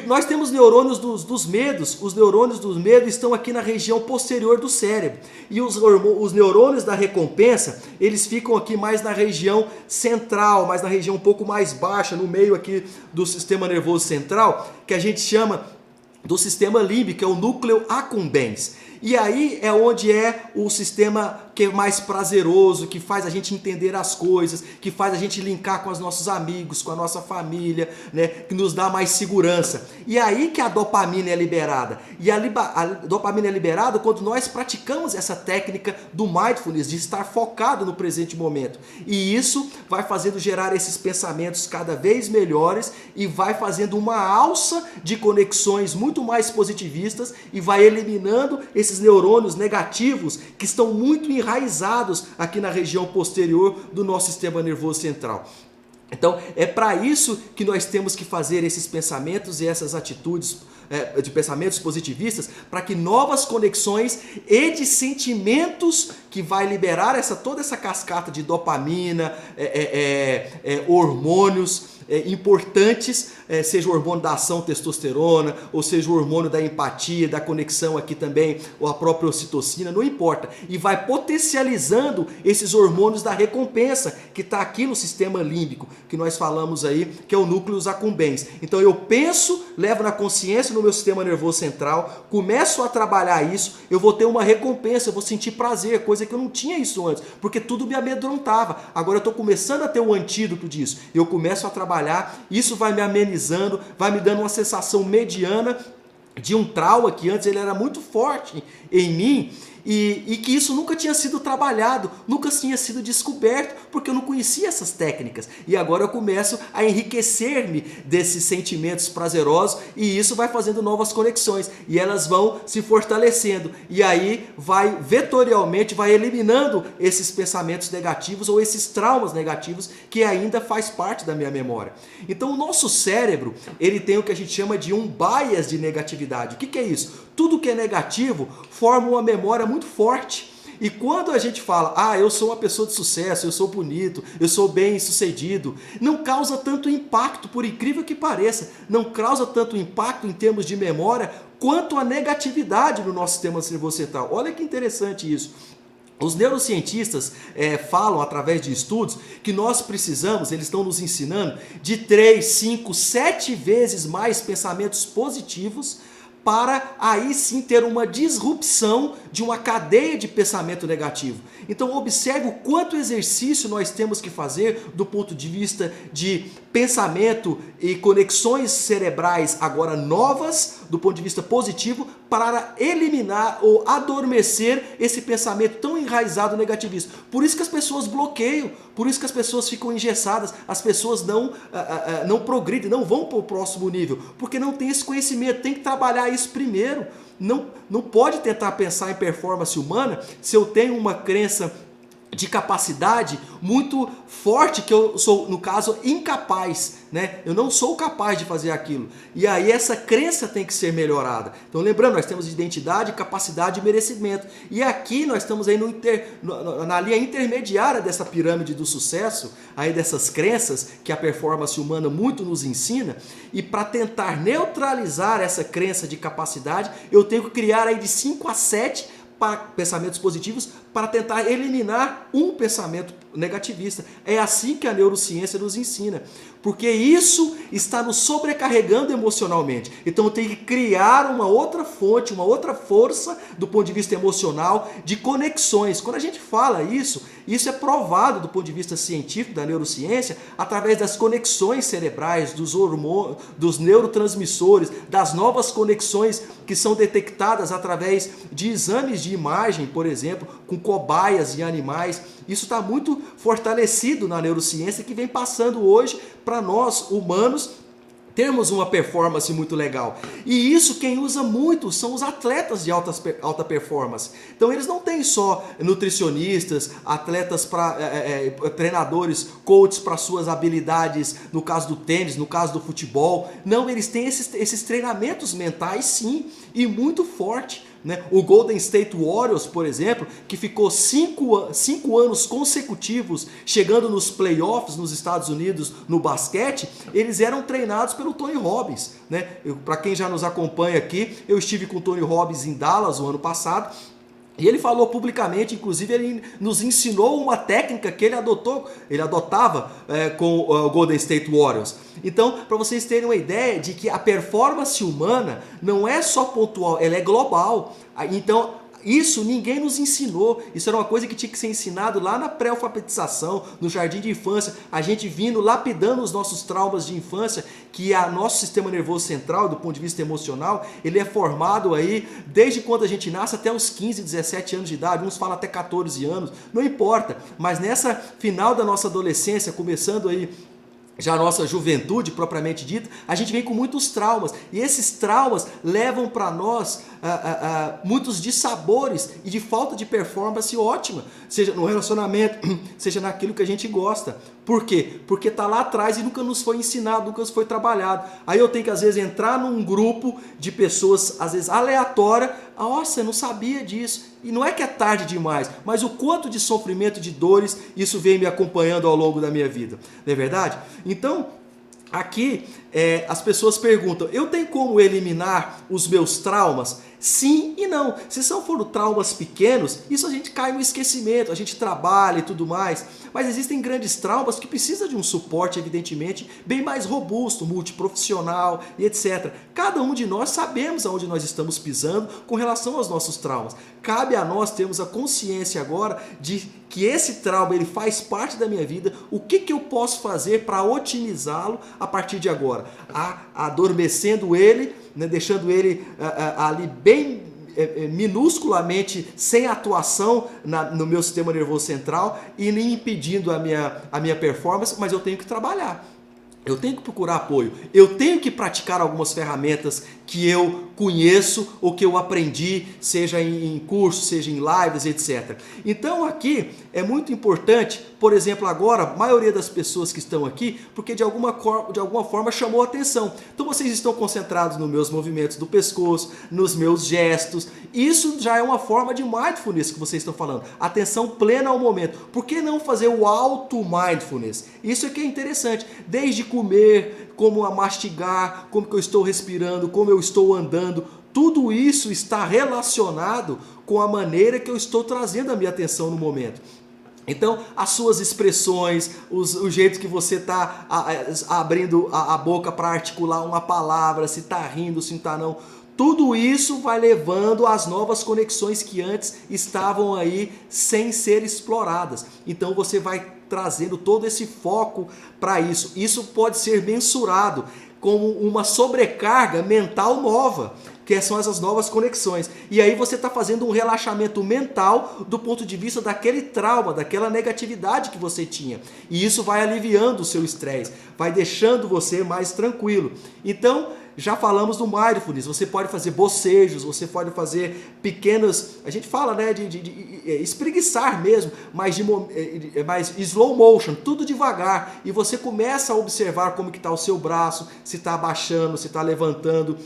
Nós temos neurônios dos medos. Os neurônios dos medos estão aqui na região posterior do cérebro. E os neurônios da recompensa, eles ficam aqui mais na região central, mais na região um pouco mais baixa, no meio aqui do sistema nervoso central, que a gente chama do sistema límbico, que é o núcleo accumbens. E aí é onde é o sistema que é mais prazeroso, que faz a gente entender as coisas, que faz a gente linkar com os nossos amigos, com a nossa família, né? Que nos dá mais segurança. E aí que a dopamina é liberada. E a dopamina é liberada quando nós praticamos essa técnica do mindfulness, de estar focado no presente momento. E isso vai fazendo gerar esses pensamentos cada vez melhores e vai fazendo uma alça de conexões muito mais positivistas e vai eliminando esses neurônios negativos que estão muito enraizados aqui na região posterior do nosso sistema nervoso central. Então é para isso que nós temos que fazer esses pensamentos e essas atitudes de pensamentos positivistas, para que novas conexões e de sentimentos que vai liberar toda essa cascata de dopamina, hormônios importantes, seja o hormônio da ação testosterona, ou seja o hormônio da empatia, da conexão aqui também, ou a própria ocitocina, não importa. E vai potencializando esses hormônios da recompensa, que está aqui no sistema límbico, que nós falamos aí, que é o núcleo accumbens. Então eu penso, levo na consciência no meu sistema nervoso central, começo a trabalhar isso, eu vou ter uma recompensa, eu vou sentir prazer, coisa que eu não tinha isso antes, porque tudo me amedrontava. Agora eu estou começando a ter um antídoto disso. Eu começo a trabalhar, isso vai me amenizando, vai me dando uma sensação mediana de um trauma que antes ele era muito forte em mim, e que isso nunca tinha sido trabalhado, nunca tinha sido descoberto, porque eu não conhecia essas técnicas. E agora eu começo a enriquecer-me desses sentimentos prazerosos, e isso vai fazendo novas conexões, e elas vão se fortalecendo, e aí vai vetorialmente, vai eliminando esses pensamentos negativos ou esses traumas negativos que ainda faz parte da minha memória. Então o nosso cérebro, ele tem o que a gente chama de um bias de negatividade. O que é isso? Tudo que é negativo forma uma memória muito forte. E quando a gente fala, eu sou uma pessoa de sucesso, eu sou bonito, eu sou bem sucedido, não causa tanto impacto, por incrível que pareça, não causa tanto impacto em termos de memória quanto a negatividade no nosso sistema nervoso central. Olha que interessante isso. Os neurocientistas falam, através de estudos, que nós precisamos, eles estão nos ensinando, de 3, 5, 7 vezes mais pensamentos positivos para aí sim ter uma disrupção de uma cadeia de pensamento negativo. Então observe o quanto exercício nós temos que fazer do ponto de vista de pensamento e conexões cerebrais agora novas, do ponto de vista positivo, para eliminar ou adormecer esse pensamento tão enraizado negativista. Por isso que as pessoas bloqueiam, por isso que as pessoas ficam engessadas, as pessoas não progridem, não vão para o próximo nível, porque não tem esse conhecimento, tem que trabalhar isso primeiro. Não pode tentar pensar em performance humana se eu tenho uma crença de capacidade muito forte, que eu sou, no caso, incapaz, né? Eu não sou capaz de fazer aquilo. E aí essa crença tem que ser melhorada. Então lembrando, nós temos identidade, capacidade e merecimento. E aqui nós estamos aí na linha intermediária dessa pirâmide do sucesso, aí dessas crenças que a performance humana muito nos ensina. E para tentar neutralizar essa crença de capacidade, eu tenho que criar aí de 5 a 7 pensamentos positivos para tentar eliminar um pensamento negativista. É assim que a neurociência nos ensina, porque isso está nos sobrecarregando emocionalmente. Então eu tenho que criar uma outra fonte, uma outra força do ponto de vista emocional, de conexões. Quando a gente fala isso é provado do ponto de vista científico da neurociência, através das conexões cerebrais, dos hormônios, dos neurotransmissores, das novas conexões que são detectadas através de exames de imagem, por exemplo, com cobaias e animais. Isso está muito fortalecido na neurociência, que vem passando hoje para nós humanos termos uma performance muito legal. E isso quem usa muito são os atletas de alta performance. Então eles não têm só nutricionistas, atletas, treinadores, coaches para suas habilidades, no caso do tênis, no caso do futebol. Não, eles têm esses treinamentos mentais sim, e muito forte. Né? O Golden State Warriors, por exemplo, que ficou 5 anos consecutivos chegando nos playoffs nos Estados Unidos no basquete, eles eram treinados pelo Tony Robbins. Né? Para quem já nos acompanha aqui, eu estive com o Tony Robbins em Dallas o ano passado, E ele falou publicamente, inclusive ele nos ensinou uma técnica que ele adotava com o Golden State Warriors. Então, para vocês terem uma ideia de que a performance humana não é só pontual, ela é global. Então, isso ninguém nos ensinou, isso era uma coisa que tinha que ser ensinado lá na pré-alfabetização, no jardim de infância, a gente vindo lapidando os nossos traumas de infância, que nosso sistema nervoso central, do ponto de vista emocional, ele é formado aí desde quando a gente nasce até os 15, 17 anos de idade, uns falam até 14 anos, não importa, mas nessa final da nossa adolescência, começando aí já a nossa juventude propriamente dita, a gente vem com muitos traumas, e esses traumas levam para nós muitos dissabores e de falta de performance ótima, seja no relacionamento, seja naquilo que a gente gosta. Por quê? Porque está lá atrás e nunca nos foi ensinado, nunca nos foi trabalhado. Aí eu tenho que às vezes entrar num grupo de pessoas, às vezes aleatória, nossa, eu não sabia disso. E não é que é tarde demais, mas o quanto de sofrimento, de dores, isso vem me acompanhando ao longo da minha vida. Não é verdade? Então, aqui as pessoas perguntam, eu tenho como eliminar os meus traumas? Sim e não. Se são foram traumas pequenos, isso a gente cai no esquecimento, a gente trabalha e tudo mais. Mas existem grandes traumas que precisam de um suporte, evidentemente, bem mais robusto, multiprofissional e etc. Cada um de nós sabemos aonde nós estamos pisando com relação aos nossos traumas. Cabe a nós termos a consciência agora de que esse trauma ele faz parte da minha vida, o que eu posso fazer para otimizá-lo a partir de agora? Adormecendo ele, né, deixando ele ali bem minusculamente sem atuação no meu sistema nervoso central e nem impedindo a minha performance, mas eu tenho que trabalhar. Eu tenho que procurar apoio, eu tenho que praticar algumas ferramentas que eu conheço ou que eu aprendi, seja em cursos, seja em lives, etc. Então aqui é muito importante, por exemplo, agora, a maioria das pessoas que estão aqui, porque de alguma forma chamou a atenção. Então vocês estão concentrados nos meus movimentos do pescoço, nos meus gestos. Isso já é uma forma de mindfulness que vocês estão falando. Atenção plena ao momento. Por que não fazer o auto-mindfulness? Isso é que é interessante. Desde comer, como a mastigar, como que eu estou respirando, como eu estou andando, tudo isso está relacionado com a maneira que eu estou trazendo a minha atenção no momento. Então, as suas expressões, o jeito que você está abrindo a boca para articular uma palavra, se está rindo, se não está não, tudo isso vai levando às novas conexões que antes estavam aí sem ser exploradas. Então você vai trazendo todo esse foco para isso. Isso pode ser mensurado como uma sobrecarga mental nova, que são essas novas conexões. E aí você está fazendo um relaxamento mental do ponto de vista daquele trauma, daquela negatividade que você tinha. E isso vai aliviando o seu estresse, vai deixando você mais tranquilo. Então, já falamos do mindfulness, você pode fazer bocejos, você pode fazer pequenos, a gente fala, né, de espreguiçar mesmo, mas mais slow motion, tudo devagar, e você começa a observar como que está o seu braço, se está abaixando, se está levantando.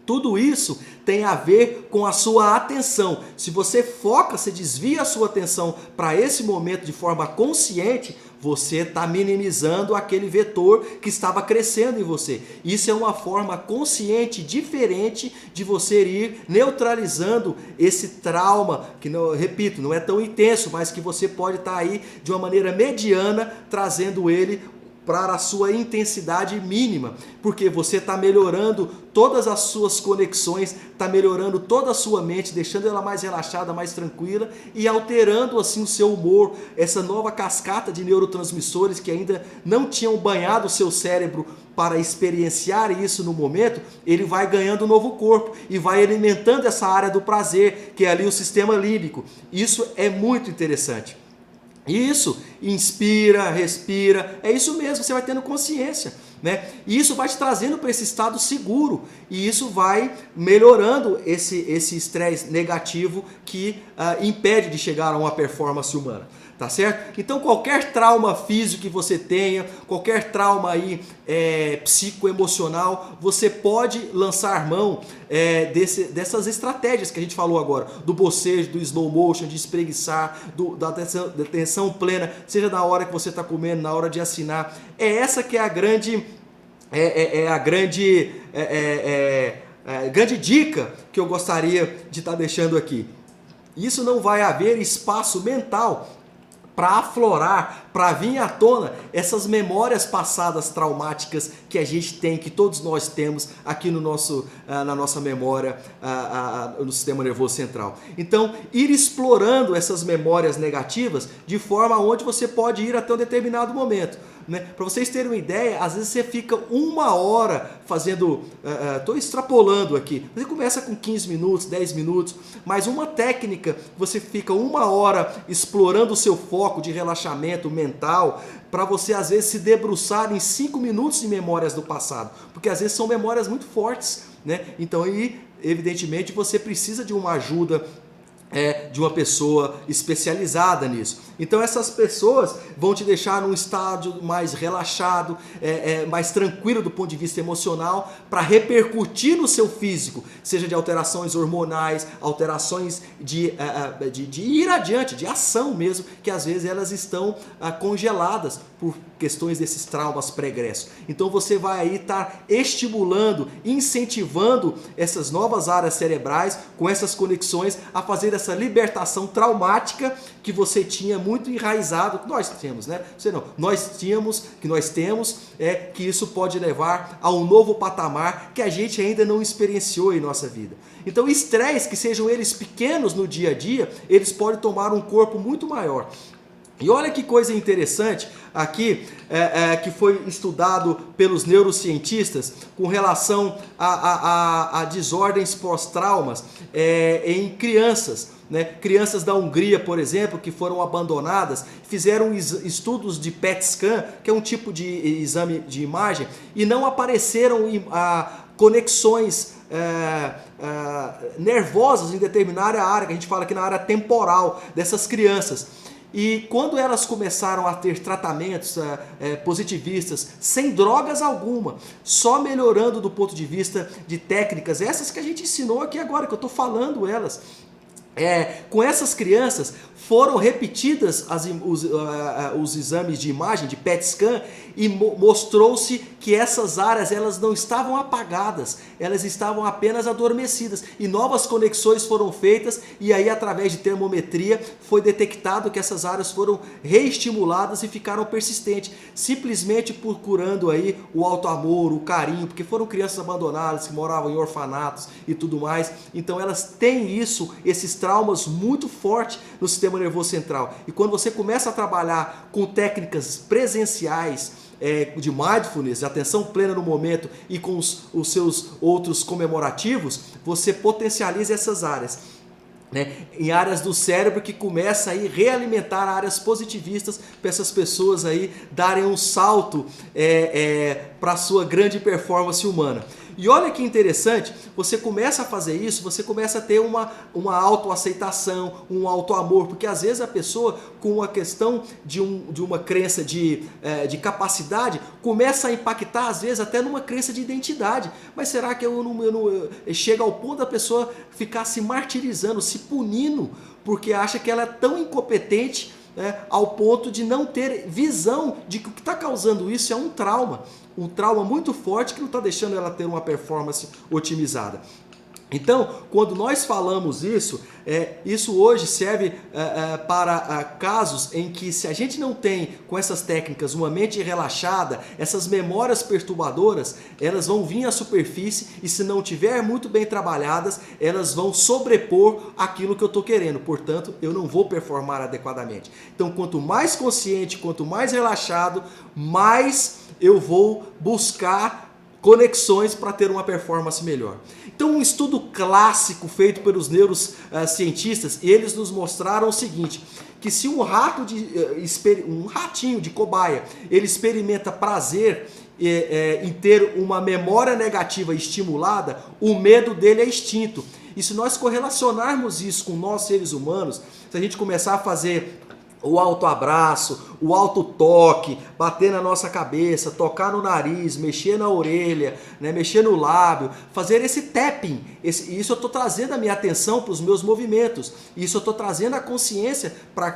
Tudo isso tem a ver com a sua atenção. Se você foca, se desvia a sua atenção para esse momento de forma consciente, você está minimizando aquele vetor que estava crescendo em você. Isso é uma forma consciente, diferente de você ir neutralizando esse trauma, que, repito, não é tão intenso, mas que você pode estar aí de uma maneira mediana, trazendo ele para a sua intensidade mínima, porque você está melhorando todas as suas conexões, está melhorando toda a sua mente, deixando ela mais relaxada, mais tranquila e alterando assim o seu humor, essa nova cascata de neurotransmissores que ainda não tinham banhado o seu cérebro para experienciar isso no momento, ele vai ganhando um novo corpo e vai alimentando essa área do prazer, que é ali o sistema límbico. Isso é muito interessante. Isso, inspira, respira, é isso mesmo, você vai tendo consciência, né? E isso vai te trazendo para esse estado seguro e isso vai melhorando esse estresse negativo que impede de chegar a uma performance humana. Tá certo? Então qualquer trauma físico que você tenha, qualquer trauma aí psicoemocional, você pode lançar mão dessas estratégias que a gente falou agora, do bocejo, do slow motion, de espreguiçar, da atenção plena, seja na hora que você está comendo, na hora de assinar. É essa que é a grande grande dica que eu gostaria de estar deixando aqui. isso não vai haver espaço mental para aflorar, para vir à tona essas memórias passadas traumáticas que a gente tem, que todos nós temos aqui no na nossa memória, no sistema nervoso central. Então, ir explorando essas memórias negativas de forma onde você pode ir até um determinado momento. Para vocês terem uma ideia, às vezes você fica 1 hora fazendo, estou extrapolando aqui, você começa com 15 minutos, 10 minutos, mas uma técnica, você fica 1 hora explorando o seu foco de relaxamento mental, para você às vezes se debruçar em 5 minutos de memórias do passado, porque às vezes são memórias muito fortes, Então aí, evidentemente, você precisa de uma ajuda de uma pessoa especializada nisso. Então essas pessoas vão te deixar num estado mais relaxado, mais tranquilo do ponto de vista emocional, para repercutir no seu físico, seja de alterações hormonais, alterações de ir adiante, de ação mesmo, que às vezes elas estão congeladas por questões desses traumas pregressos. Então você vai aí estar estimulando, incentivando essas novas áreas cerebrais com essas conexões a fazer essa libertação traumática que você tinha muito enraizado, que nós temos, Você não, nós temos, que isso pode levar a um novo patamar que a gente ainda não experienciou em nossa vida. Então estresses, que sejam eles pequenos no dia a dia, eles podem tomar um corpo muito maior. E olha que coisa interessante aqui, que foi estudado pelos neurocientistas com relação a desordens pós-traumas em crianças. Crianças da Hungria, por exemplo, que foram abandonadas, fizeram estudos de PET scan, que é um tipo de exame de imagem, e não apareceram conexões nervosas em determinada área, que a gente fala aqui na área temporal dessas crianças. E quando elas começaram a ter tratamentos positivistas, sem drogas alguma, só melhorando do ponto de vista de técnicas, essas que a gente ensinou aqui agora, que eu estou falando elas, com essas crianças foram repetidas os exames de imagem, de PET scan, e mostrou-se que essas áreas elas não estavam apagadas, elas estavam apenas adormecidas, e novas conexões foram feitas, e aí através de termometria foi detectado que essas áreas foram reestimuladas e ficaram persistentes, simplesmente procurando aí o auto-amor, o carinho, porque foram crianças abandonadas que moravam em orfanatos e tudo mais. Então elas têm esses traumas muito fortes no sistema nervoso central, e quando você começa a trabalhar com técnicas presenciais, de mindfulness, de atenção plena no momento, e com os seus outros comemorativos, você potencializa essas áreas, em áreas do cérebro, que começa aí a realimentar áreas positivistas para essas pessoas aí darem um salto para a sua grande performance humana. E olha que interessante, você começa a fazer isso, você começa a ter uma autoaceitação, um autoamor, porque às vezes a pessoa, com uma questão de uma crença de capacidade, começa a impactar às vezes até numa crença de identidade. Mas será que chega ao ponto da pessoa ficar se martirizando, se punindo, porque acha que ela é tão incompetente, ao ponto de não ter visão de que o que está causando isso é um trauma muito forte, que não está deixando ela ter uma performance otimizada. Então, quando nós falamos isso hoje serve para casos em que, se a gente não tem com essas técnicas uma mente relaxada, essas memórias perturbadoras, elas vão vir à superfície, e se não tiver muito bem trabalhadas, elas vão sobrepor aquilo que eu estou querendo, portanto eu não vou performar adequadamente. Então, quanto mais consciente, quanto mais relaxado, mais eu vou buscar conexões para ter uma performance melhor. Então, um estudo clássico feito pelos neurocientistas, eles nos mostraram o seguinte, que se um ratinho de cobaia, ele experimenta prazer em ter uma memória negativa estimulada, o medo dele é extinto. E se nós correlacionarmos isso com nós seres humanos, se a gente começar a fazer o autoabraço, o autotoque, bater na nossa cabeça, tocar no nariz, mexer na orelha, mexer no lábio, fazer esse tapping. Isso eu estou trazendo a minha atenção para os meus movimentos. Isso eu estou trazendo a consciência para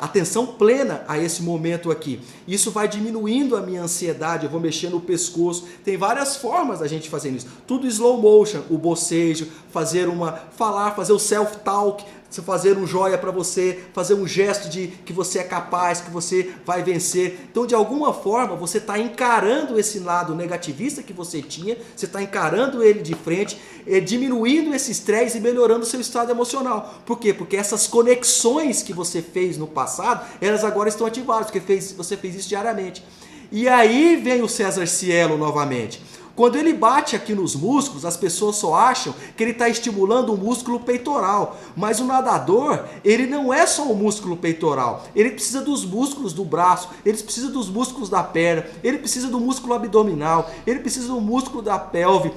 atenção plena a esse momento aqui. Isso vai diminuindo a minha ansiedade, eu vou mexer no pescoço. Tem várias formas da gente fazer isso. Tudo slow motion, o bocejo, fazer o self-talk, fazer um joia para você, fazer um gesto de que você é capaz, que você vai vencer. Então, de alguma forma, você está encarando esse lado negativista que você tinha, você está encarando ele de frente, diminuindo esse estresse e melhorando o seu estado emocional. Por quê? Porque essas conexões que você fez no passado, elas agora estão ativadas, porque você fez isso diariamente. E aí vem o César Cielo novamente. Quando ele bate aqui nos músculos, as pessoas só acham que ele está estimulando o músculo peitoral. Mas o nadador, ele não é só o músculo peitoral. Ele precisa dos músculos do braço, ele precisa dos músculos da perna, ele precisa do músculo abdominal, ele precisa do músculo da pelve,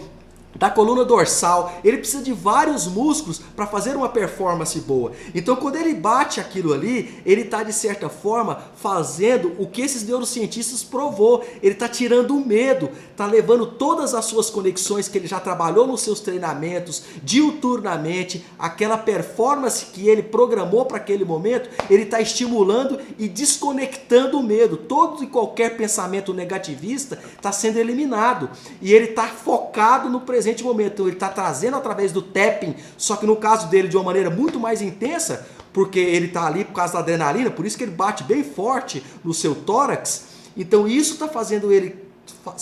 da coluna dorsal, ele precisa de vários músculos para fazer uma performance boa. Então, quando ele bate aquilo ali, ele está, de certa forma, fazendo o que esses neurocientistas provou. Ele está tirando o medo, está levando todas as suas conexões que ele já trabalhou nos seus treinamentos, diuturnamente, aquela performance que ele programou para aquele momento, ele está estimulando e desconectando o medo. Todo e qualquer pensamento negativista está sendo eliminado. E ele está focado no presente momento, ele está trazendo através do tapping, só que no caso dele de uma maneira muito mais intensa, porque ele está ali por causa da adrenalina, por isso que ele bate bem forte no seu tórax. Então isso está fazendo ele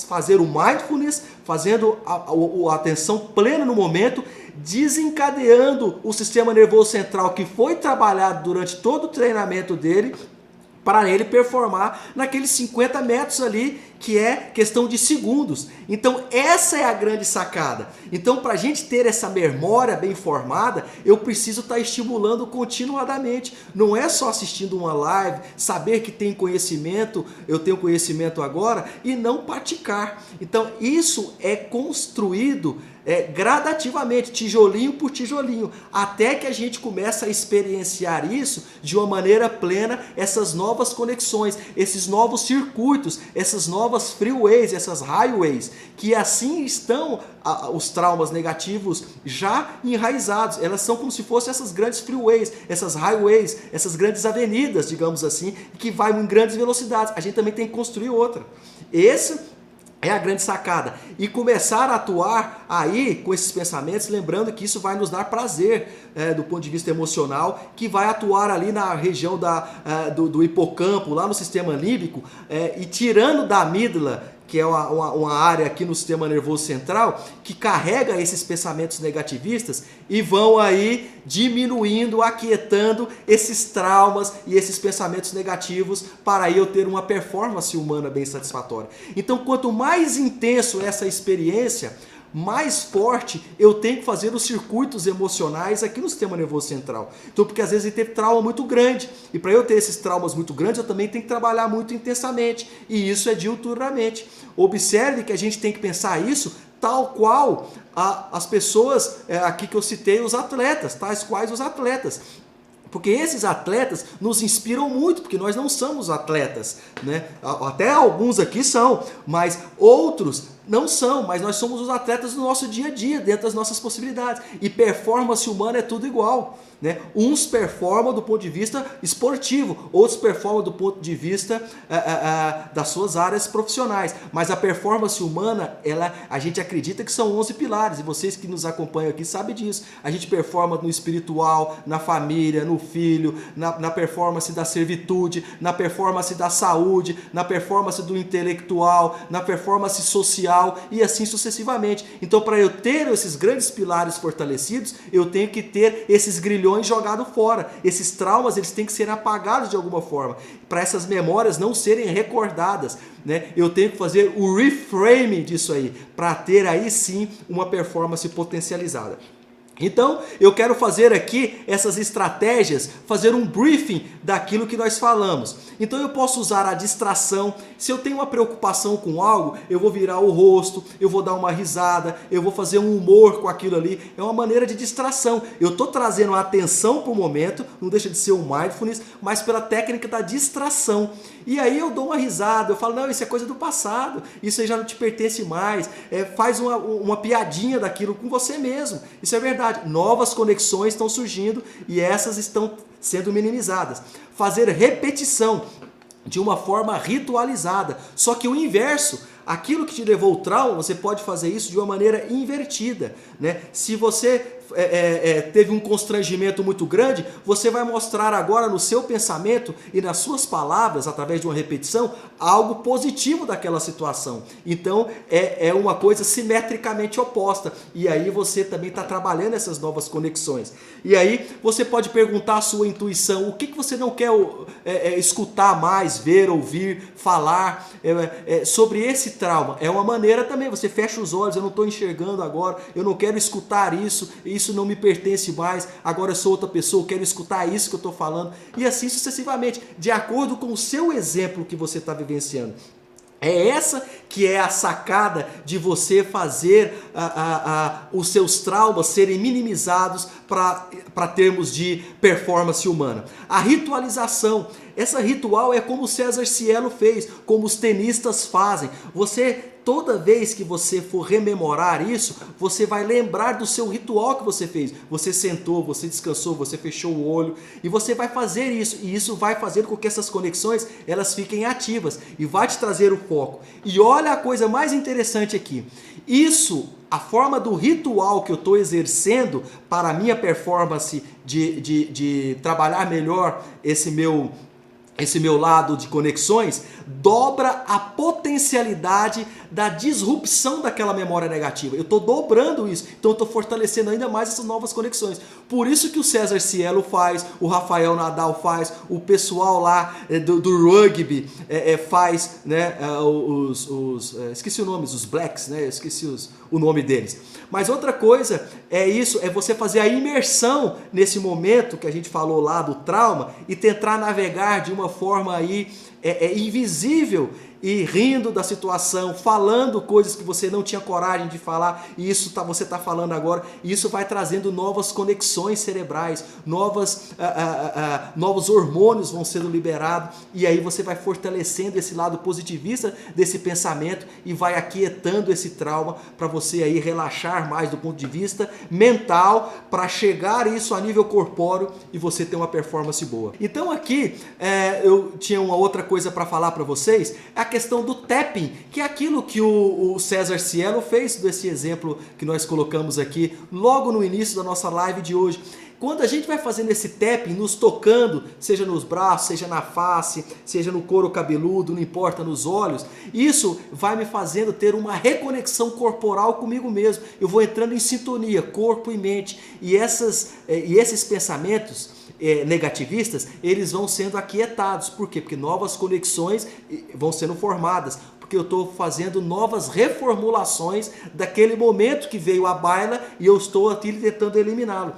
fazer o mindfulness, fazendo a atenção plena no momento, desencadeando o sistema nervoso central que foi trabalhado durante todo o treinamento dele, para ele performar naqueles 50 metros ali, que é questão de segundos. Então essa é a grande sacada. Então, para a gente ter essa memória bem formada, eu preciso estar estimulando continuadamente. Não é só assistindo uma live, saber que tem conhecimento, eu tenho conhecimento agora, e não praticar. Então isso é construído gradativamente, tijolinho por tijolinho, até que a gente começa a experienciar isso de uma maneira plena, essas novas conexões, esses novos circuitos, essas novas freeways, essas highways, que assim estão os traumas negativos já enraizados. Elas são como se fossem essas grandes freeways, essas highways, essas grandes avenidas, digamos assim, que vai em grandes velocidades. A gente também tem que construir outra. Esse é a grande sacada. E começar a atuar aí com esses pensamentos, lembrando que isso vai nos dar prazer do ponto de vista emocional, que vai atuar ali na região do hipocampo, lá no sistema límbico, e tirando da amígdala, que é uma área aqui no sistema nervoso central, que carrega esses pensamentos negativistas e vão aí diminuindo, aquietando esses traumas e esses pensamentos negativos para aí eu ter uma performance humana bem satisfatória. Então, quanto mais intenso essa experiência, mais forte eu tenho que fazer os circuitos emocionais aqui no sistema nervoso central. Então, porque às vezes ele teve trauma muito grande, e para eu ter esses traumas muito grandes, eu também tenho que trabalhar muito intensamente, e isso é diuturnamente. Observe que a gente tem que pensar isso tal qual as pessoas aqui que eu citei, os atletas, tais quais os atletas. Porque esses atletas nos inspiram muito, porque nós não somos atletas, né? Até alguns aqui são, mas outros não são, mas nós somos os atletas do nosso dia a dia, dentro das nossas possibilidades. E performance humana é tudo igual, né? Uns performam do ponto de vista esportivo, outros performam do ponto de vista das suas áreas profissionais. Mas a performance humana, a gente acredita que são 11 pilares, e vocês que nos acompanham aqui sabem disso. A gente performa no espiritual, na família, no filho, na performance da servitude, na performance da saúde, na performance do intelectual, na performance social, e assim sucessivamente. Então, para eu ter esses grandes pilares fortalecidos, eu tenho que ter esses grilhões jogados fora. Esses traumas, eles têm que ser apagados de alguma forma, para essas memórias não serem recordadas, né? Eu tenho que fazer o reframe disso aí, para ter aí sim uma performance potencializada. Então, eu quero fazer aqui essas estratégias, fazer um briefing daquilo que nós falamos. Então, eu posso usar a distração. Se eu tenho uma preocupação com algo, eu vou virar o rosto, eu vou dar uma risada, eu vou fazer um humor com aquilo ali. É uma maneira de distração. Eu estou trazendo a atenção para o momento, não deixa de ser um mindfulness, mas pela técnica da distração. E aí eu dou uma risada, eu falo, não, isso é coisa do passado, isso aí já não te pertence mais. Faz uma piadinha daquilo com você mesmo. Isso é verdade. verdade. Novas conexões estão surgindo e essas estão sendo minimizadas. Fazer repetição de uma forma ritualizada. Só que o inverso, aquilo que te levou ao trauma, você pode fazer isso de uma maneira invertida, né? Se você teve um constrangimento muito grande, você vai mostrar agora no seu pensamento e nas suas palavras, através de uma repetição, algo positivo daquela situação. Então é uma coisa simetricamente oposta. E aí você também está trabalhando essas novas conexões. E aí você pode perguntar à sua intuição, o que você não quer escutar mais, ver, ouvir, falar sobre esse trauma. É uma maneira também, você fecha os olhos, eu não estou enxergando agora, eu não quero escutar isso não me pertence mais, agora eu sou outra pessoa, eu quero escutar isso que eu estou falando, e assim sucessivamente, de acordo com o seu exemplo que você está vivenciando. É essa que é a sacada de você fazer os seus traumas serem minimizados para termos de performance humana. A ritualização. Essa ritual é como o César Cielo fez, como os tenistas fazem. Toda vez que você for rememorar isso, você vai lembrar do seu ritual que você fez. Você sentou, você descansou, você fechou o olho e você vai fazer isso. E isso vai fazer com que essas conexões elas fiquem ativas e vai te trazer o foco. E olha a coisa mais interessante aqui. A forma do ritual que eu estou exercendo para a minha performance de trabalhar melhor esse meu lado de conexões, dobra a potencialidade da disrupção daquela memória negativa. Eu estou dobrando isso, então eu estou fortalecendo ainda mais essas novas conexões. Por isso que o César Cielo faz, o Rafael Nadal faz, o pessoal lá do rugby faz, né, esqueci o nome, os Blacks, né, esqueci o nome deles. Mas outra coisa é você fazer a imersão nesse momento que a gente falou lá do trauma e tentar navegar de uma forma aí invisível e rindo da situação, falando coisas que você não tinha coragem de falar, e isso você está falando agora, e isso vai trazendo novas conexões cerebrais, novos hormônios vão sendo liberados, e aí você vai fortalecendo esse lado positivista desse pensamento e vai aquietando esse trauma para você aí relaxar mais do ponto de vista mental, para chegar isso a nível corpóreo e você ter uma performance boa. Então aqui eu tinha uma outra coisa para falar para vocês, a questão do tapping, que é aquilo que o César Cielo fez, desse exemplo que nós colocamos aqui logo no início da nossa live de hoje. Quando a gente vai fazendo esse tapping, nos tocando, seja nos braços, seja na face, seja no couro cabeludo, não importa, nos olhos, isso vai me fazendo ter uma reconexão corporal comigo mesmo. Eu vou entrando em sintonia, corpo e mente, e esses pensamentos negativistas, eles vão sendo aquietados. Por quê? Porque novas conexões vão sendo formadas, porque eu estou fazendo novas reformulações daquele momento que veio à baila e eu estou aqui tentando eliminá-lo.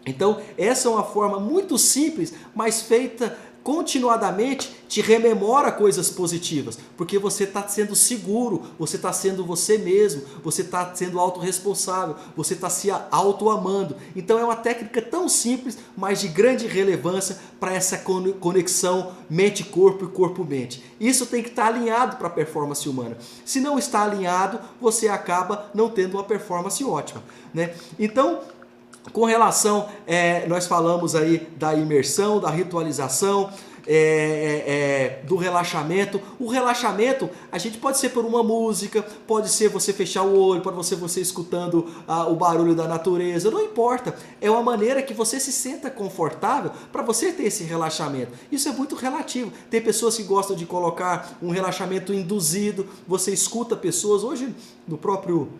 Então essa é uma forma muito simples, mas feita continuadamente, te rememora coisas positivas, porque você está sendo seguro, você está sendo você mesmo, você está sendo autorresponsável, você está se auto-amando. Então é uma técnica tão simples, mas de grande relevância para essa conexão mente-corpo e corpo-mente. Isso tem que estar alinhado para a performance humana. Se não está alinhado, você acaba não tendo uma performance ótima, né? Então, com relação, nós falamos aí da imersão, da ritualização, do relaxamento. O relaxamento, a gente pode ser por uma música, pode ser você fechar o olho, pode ser você escutando o barulho da natureza, não importa. É uma maneira que você se sinta confortável para você ter esse relaxamento. Isso é muito relativo. Tem pessoas que gostam de colocar um relaxamento induzido, você escuta pessoas, hoje no próprio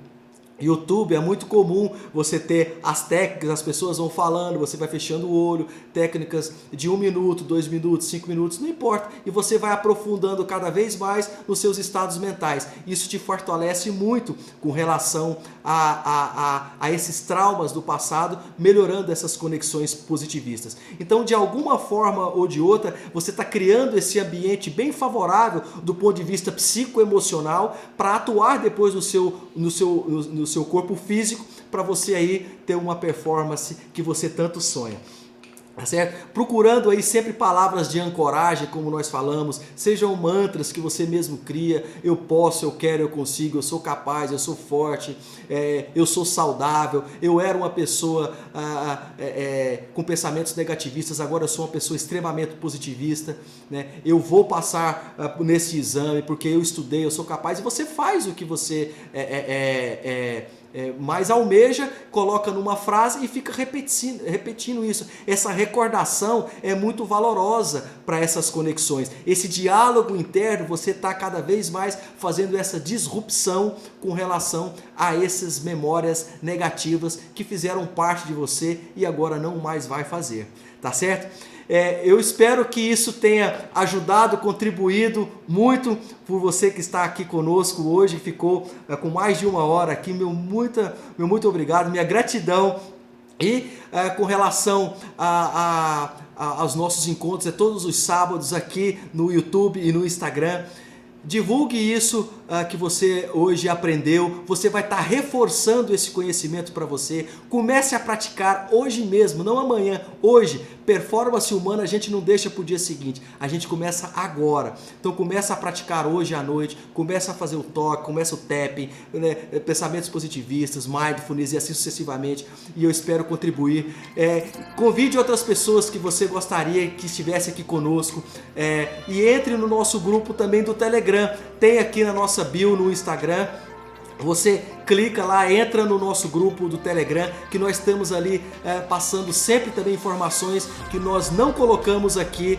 YouTube é muito comum você ter as técnicas, as pessoas vão falando, você vai fechando o olho, técnicas de 1 minuto, 2 minutos, 5 minutos, não importa, e você vai aprofundando cada vez mais nos seus estados mentais. Isso te fortalece muito com relação a esses traumas do passado, melhorando essas conexões positivistas. Então, de alguma forma ou de outra, você está criando esse ambiente bem favorável do ponto de vista psicoemocional para atuar depois no seu corpo físico, para você aí ter uma performance que você tanto sonha. Tá certo? Procurando aí sempre palavras de ancoragem, como nós falamos, sejam mantras que você mesmo cria. Eu posso, eu quero, eu consigo, eu sou capaz, eu sou forte, eu sou saudável, eu era uma pessoa com pensamentos negativistas, agora eu sou uma pessoa extremamente positivista, né? Eu vou passar nesse exame porque eu estudei, eu sou capaz, e você faz o que você mais almeja, coloca numa frase e fica repetindo isso. Essa recordação é muito valorosa para essas conexões. Esse diálogo interno, você está cada vez mais fazendo essa disrupção com relação a essas memórias negativas que fizeram parte de você e agora não mais vai fazer. Tá certo? Eu espero que isso tenha ajudado, contribuído muito por você que está aqui conosco hoje, ficou com mais de 1 hora aqui. Meu muito obrigado, minha gratidão. E com relação aos nossos encontros, todos os sábados aqui no YouTube e no Instagram, divulgue isso que você hoje aprendeu. Você vai estar reforçando esse conhecimento para você. Comece a praticar hoje mesmo, não amanhã, hoje. Performance humana a gente não deixa para o dia seguinte, a gente começa agora. Então começa a praticar hoje à noite, começa a fazer o toque, começa o tapping, né? Pensamentos positivistas, mindfulness e assim sucessivamente. E eu espero contribuir. Convide outras pessoas que você gostaria que estivesse aqui conosco, e entre no nosso grupo também do Telegram. Tem aqui na nossa bio no Instagram. Você clica lá, entra no nosso grupo do Telegram, que nós estamos ali passando sempre também informações que nós não colocamos aqui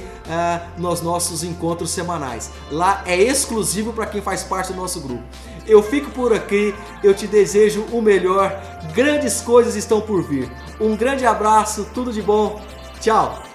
nos nossos encontros semanais. Lá é exclusivo para quem faz parte do nosso grupo. Eu fico por aqui, eu te desejo o melhor, grandes coisas estão por vir. Um grande abraço, tudo de bom, tchau!